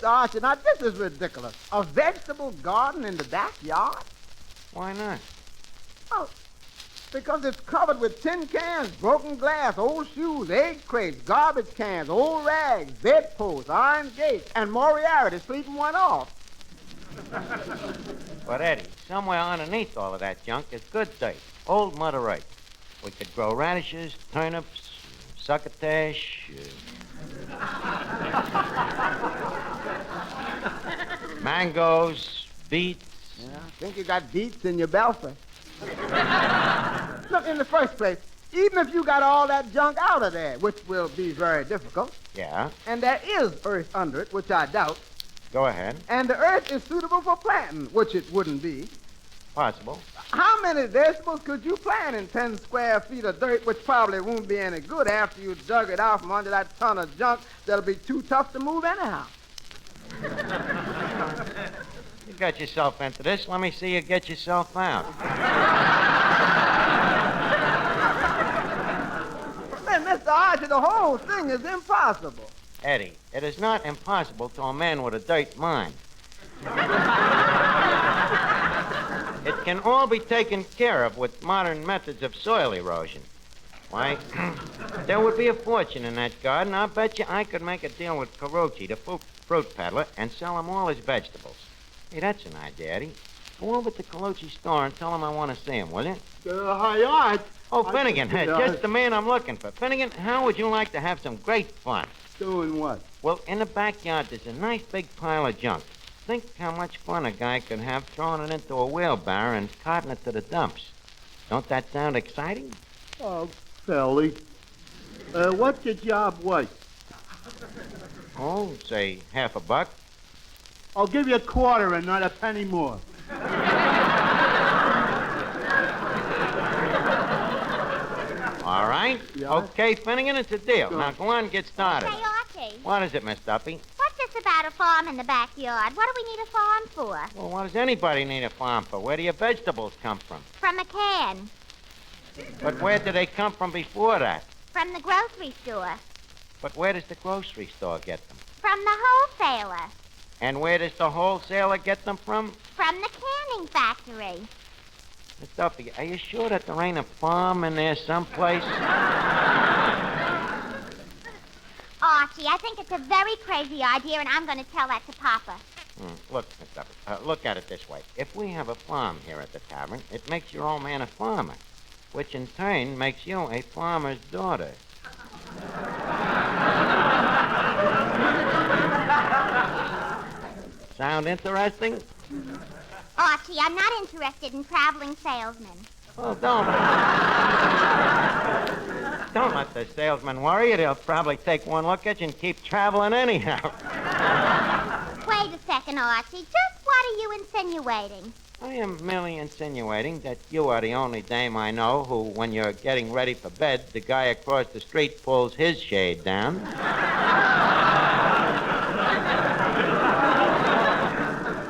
Mr. Archie, now this is ridiculous. A vegetable garden in the backyard? Why not? Oh, because it's covered with tin cans, broken glass, old shoes, egg crates, garbage cans, old rags, bedposts, iron gates, and Moriarty sleeping one off. But, Eddie, somewhere underneath all of that junk is good dirt, old Mother Earth. We could grow radishes, turnips, succotash, mangoes, beets. Yeah, I think you got beets in your belfry. Look, in the first place, even if you got all that junk out of there, which will be very difficult, Yeah, and there is earth under it, which I doubt, go ahead. and the earth is suitable for planting, which it wouldn't be, Possible. how many vegetables could you plant in 10 square feet of dirt, which probably won't be any good after you dug it out from under that ton of junk that'll be too tough to move anyhow? You got yourself into this. Let me see you get yourself out. Then, Mr. Archie, the whole thing is impossible. Eddie, it is not impossible to a man with a dirt mind. It can all be taken care of with modern methods of soil erosion. Why, there would be a fortune in that garden. I'll bet you I could make a deal with Carucci, the fruit peddler, and sell him all his vegetables. Hey, that's an idea, Eddie. Go over to Carucci's store and tell him I want to see him, will you? Hi, Oh, Finnegan, just the man I'm looking for. Finnegan, how would you like to have some great fun? Doing what? Well, in the backyard, there's a nice big pile of junk. Think how much fun a guy could have throwing it into a wheelbarrow and carting it to the dumps. Don't that sound exciting? Oh, Felly. What's your job worth? Oh, say $50. I'll give you a quarter and not a penny more. All right. Yeah. Okay, Finnegan, it's a deal. Go. Now go on and get started. Say, Archie, What is it, Miss Duffy? what's this about a farm in the backyard? What do we need a farm for? Well, what does anybody need a farm for? Where do your vegetables come from? From a can. But where did they come from before that? From the grocery store. But where does the grocery store get them? From the wholesaler. And where does the wholesaler get them from? From the canning factory. Miss Duffy, are you sure that there ain't a farm in there someplace? Archie, I think it's a very crazy idea, and I'm going to tell that to Papa. Look, Miss Duffy, look at it this way. If we have a farm here at the tavern, it makes your old man a farmer, which in turn makes you a farmer's daughter. Sound interesting? Archie, I'm not interested in traveling salesmen. Well, don't let the salesman worry you. He'll probably take one look at you and keep traveling anyhow. Wait a second, Archie. Just what are you insinuating? I am merely insinuating that you are the only dame I know who, when you're getting ready for bed, the guy across the street pulls his shade down.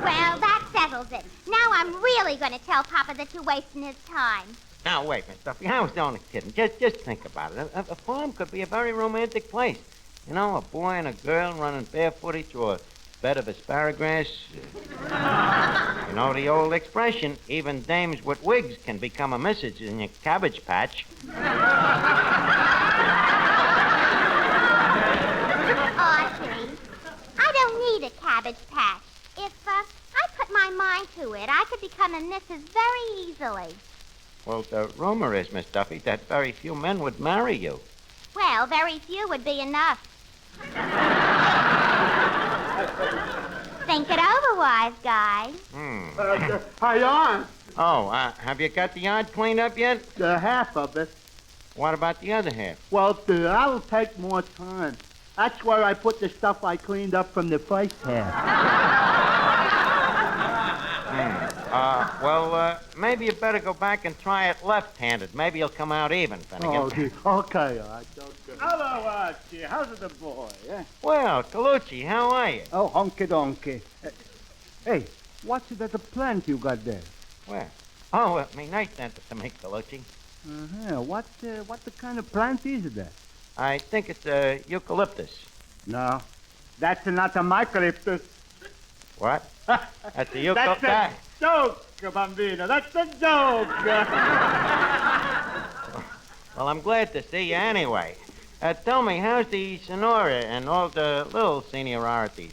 Well, that settles it. Now I'm really going to tell Papa that you're wasting his time. Now, wait, Miss Duffy, I was only kidding. Just think about it. A farm could be a very romantic place. You know, a boy and a girl running barefooted through a bed of asparagus. You know the old expression, even dames with wigs can become a missus in your cabbage patch. Archie, I don't need a cabbage patch. If I put my mind to it, I could become a missus very easily. Well, the rumor is, Miss Duffy, that very few men would marry you. Well, very few would be enough. Think it over, wise guy. Hi, on. Oh, have you got the yard cleaned up yet? Half of it. What about the other half? Well, that'll take more time. That's where I put the stuff I cleaned up from the first half. Maybe you better go back and try it left-handed. Maybe you'll come out even, Finnegan. Okay, okay. Hello, Archie. How's the boy? Eh? Well, Calucci, how are you? Oh, honky-donkey. Hey, what's that plant you got there? Where? Oh, me nice dentist to make, Calucci. Uh-huh. What the kind of plant is that? I think it's eucalyptus. No, That's not a eucalyptus. What? That's a That's a joke, Bambino. That's a joke. Well, I'm glad to see you anyway. Tell me, how's the Sonora and all the little seniorities?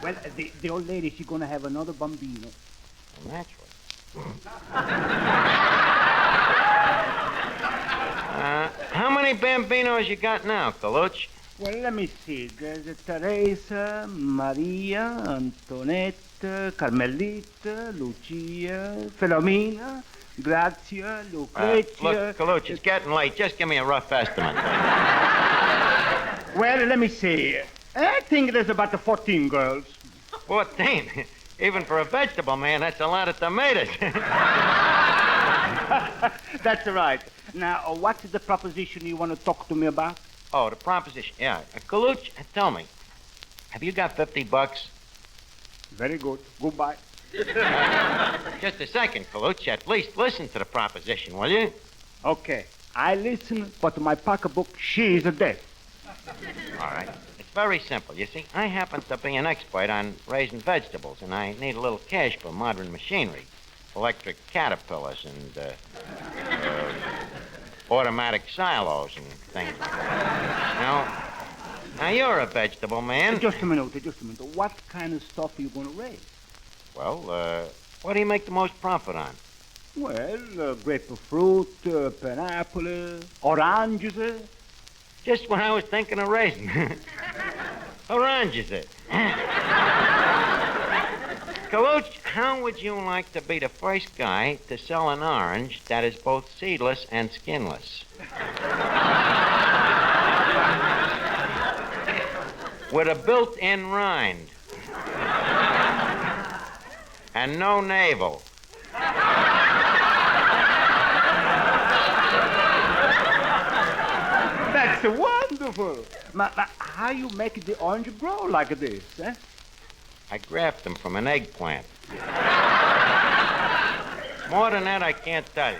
Well, the old lady, she's going to have another Bambino. Well, naturally. How many Bambinos you got now, Colucci? Well, let me see. There's Teresa, Maria, Antonetta, Carmelita, Lucia, Filomena, Grazia, Lucrezia. Look, Colucci, it's getting late. Just give me a rough estimate. Well, let me see. I think there's about 14 girls. 14? Even for a vegetable man, that's a lot of tomatoes. That's right. Now, what's the proposition you want to talk to me about? Oh, the proposition. Yeah. Colucci, tell me, have you got $50? Very good. Goodbye. Just a second, Colucci. At least listen to the proposition, will you? Okay. I listen, but my pocketbook, she's dead. All right. It's very simple. You see, I happen to be an expert on raising vegetables, and I need a little cash for modern machinery. Electric caterpillars and automatic silos and things like that. Now, you're a vegetable man. Just a minute. What kind of stuff are you going to raise? Well, what do you make the most profit on? Well, grapefruit, pineapple, oranges. Just what I was thinking of raising. Oranges. Colucci, how would you like to be the first guy to sell an orange that is both seedless and skinless? With a built-in rind. And no navel. That's wonderful. How you make the orange grow like this, eh? I graft them from an eggplant. More than that, I can't tell you.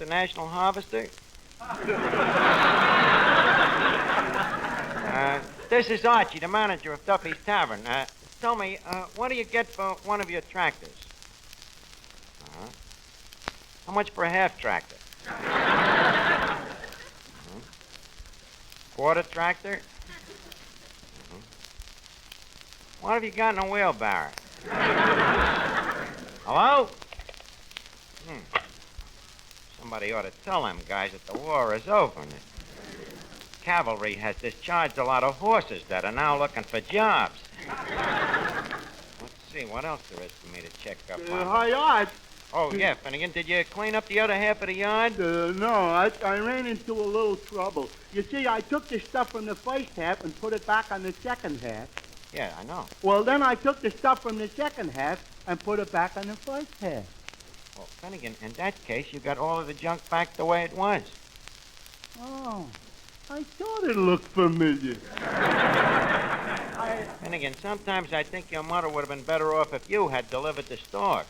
International Harvester? This is Archie, the manager of Duffy's Tavern. Tell me, what do you get for one of your tractors? How much for a half tractor? Quarter tractor? What have you got in a wheelbarrow? Hello? Somebody ought to tell them guys that the war is over and the cavalry has discharged a lot of horses that are now looking for jobs. Let's see, what else there is for me to check up on? Hi, Art. Oh, yeah, Finnegan, did you clean up the other half of the yard? No, I ran into a little trouble. You see, I took the stuff from the first half and put it back on the second half. Yeah, I know. Well, then I took the stuff from the second half and put it back on the first half. Well, Finnegan, in that case, you got all of the junk back the way it was. Oh, I thought it looked familiar. Finnegan, sometimes I think your mother would have been better off if you had delivered the store.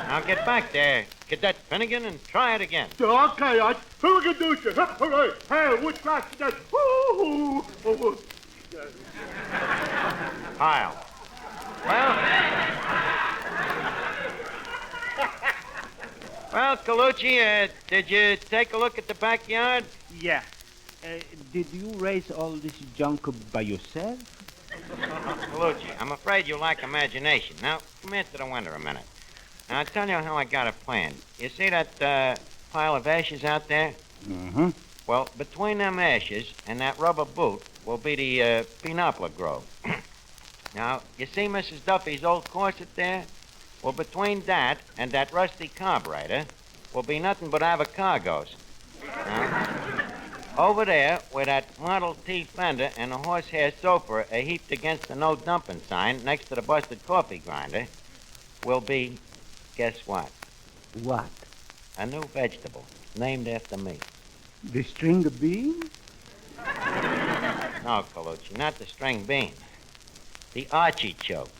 Now get back there, Cadet Finnegan, and try it again. Okay, Art. Finnegan do you? Hooray! Hey, which class is that? Woo-hoo! Kyle. Well, Colucci, did you take a look at the backyard? Yeah. Did you raise all this junk by yourself? Colucci, I'm afraid you lack imagination. Now, come here to the window a minute. Now, I'll tell you how I got it planned. You see that pile of ashes out there? Mm-hmm. Well, between them ashes and that rubber boot will be the Pinopla Grove. Now, you see Mrs. Duffy's old corset there? Well, between that and that rusty carburetor will be nothing but avocados. Now, over there, where that Model T fender and a horsehair sofa are heaped against the no dumping sign next to the busted coffee grinder, will be, guess what? What? A new vegetable named after me. The string of beans? No, Colucci, not the string bean. The artichoke.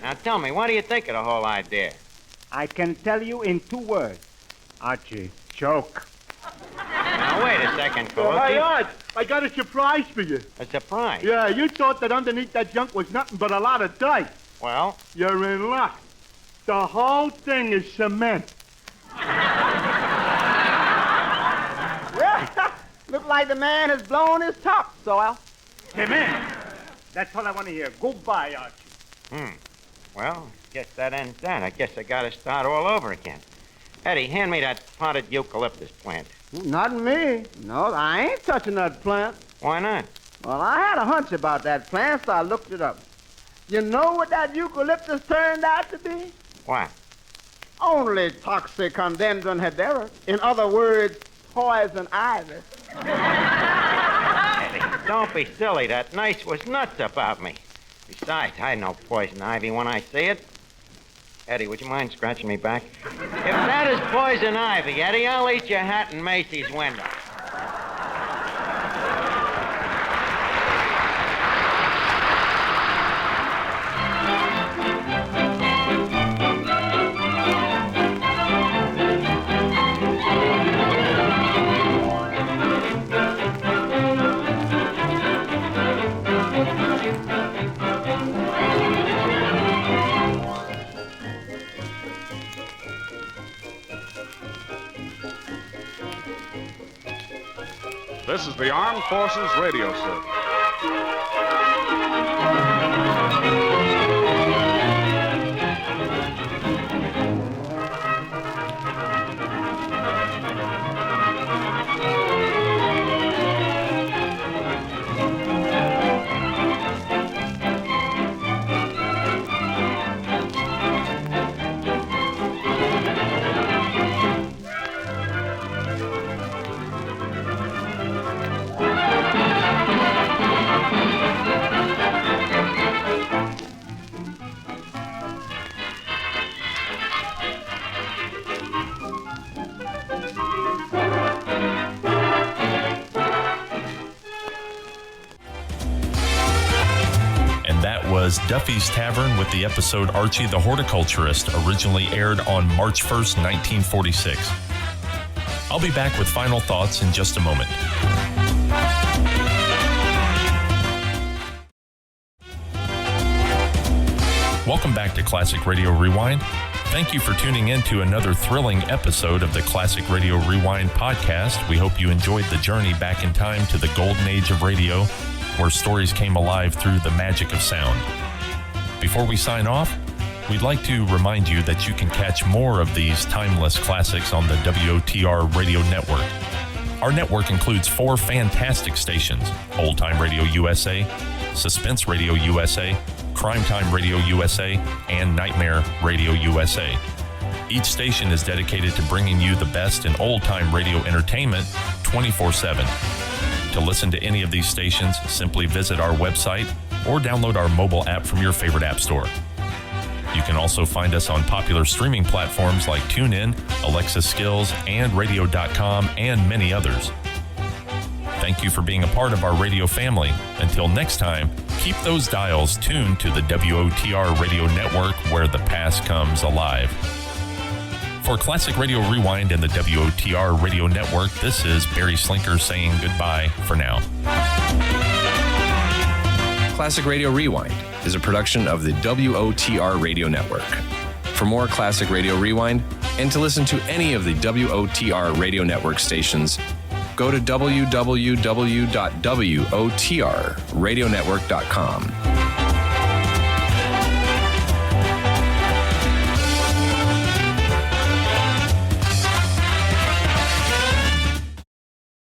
Now tell me, what do you think of the whole idea? I can tell you in 2 words. Archie, choke. Now, wait a second, Colucci. Hey, Art, I got a surprise for you. A surprise? Yeah, you thought that underneath that junk was nothing but a lot of dirt. Well? You're in luck. The whole thing is cement. Well, look like the man has blown his top, Sawyer. Cement. That's all I want to hear. Goodbye, Archie. Well, guess that ends that. I guess I gotta start all over again. Eddie, hand me that potted eucalyptus plant. Not me. No, I ain't touching that plant. Why not? Well, I had a hunch about that plant, so I looked it up. You know what that eucalyptus turned out to be? What? Only toxicodendron hedera. In other words, poison ivy. Eddie, don't be silly. That nurse was nuts about me. Besides, I know poison ivy when I see it. Eddie, would you mind scratching me back? If that is poison ivy, Eddie, I'll eat your hat in Macy's window. This is the Armed Forces Radio Service. was Duffy's Tavern with the episode Archie the Horticulturist, originally aired on March 1st, 1946. I'll be back with final thoughts in just a moment. Welcome back to Classic Radio Rewind. Thank you for tuning in to another thrilling episode of the Classic Radio Rewind podcast. We hope you enjoyed the journey back in time to the golden age of radio, where stories came alive through the magic of sound. Before we sign off, we'd like to remind you that you can catch more of these timeless classics on the WOTR Radio Network. Our network includes 4 fantastic stations: Old Time Radio USA, Suspense Radio USA, Crime Time Radio USA, and Nightmare Radio USA. Each station is dedicated to bringing you the best in old-time radio entertainment 24/7. To listen to any of these stations, simply visit our website or download our mobile app from your favorite app store. You can also find us on popular streaming platforms like TuneIn, Alexa Skills, and Radio.com, and many others. Thank you for being a part of our radio family. Until next time, keep those dials tuned to the WOTR Radio Network, where the past comes alive. For Classic Radio Rewind and the WOTR Radio Network, this is Barry Slinker saying goodbye for now. Classic Radio Rewind is a production of the WOTR Radio Network. For more Classic Radio Rewind and to listen to any of the WOTR Radio Network stations, go to www.wotrradionetwork.com.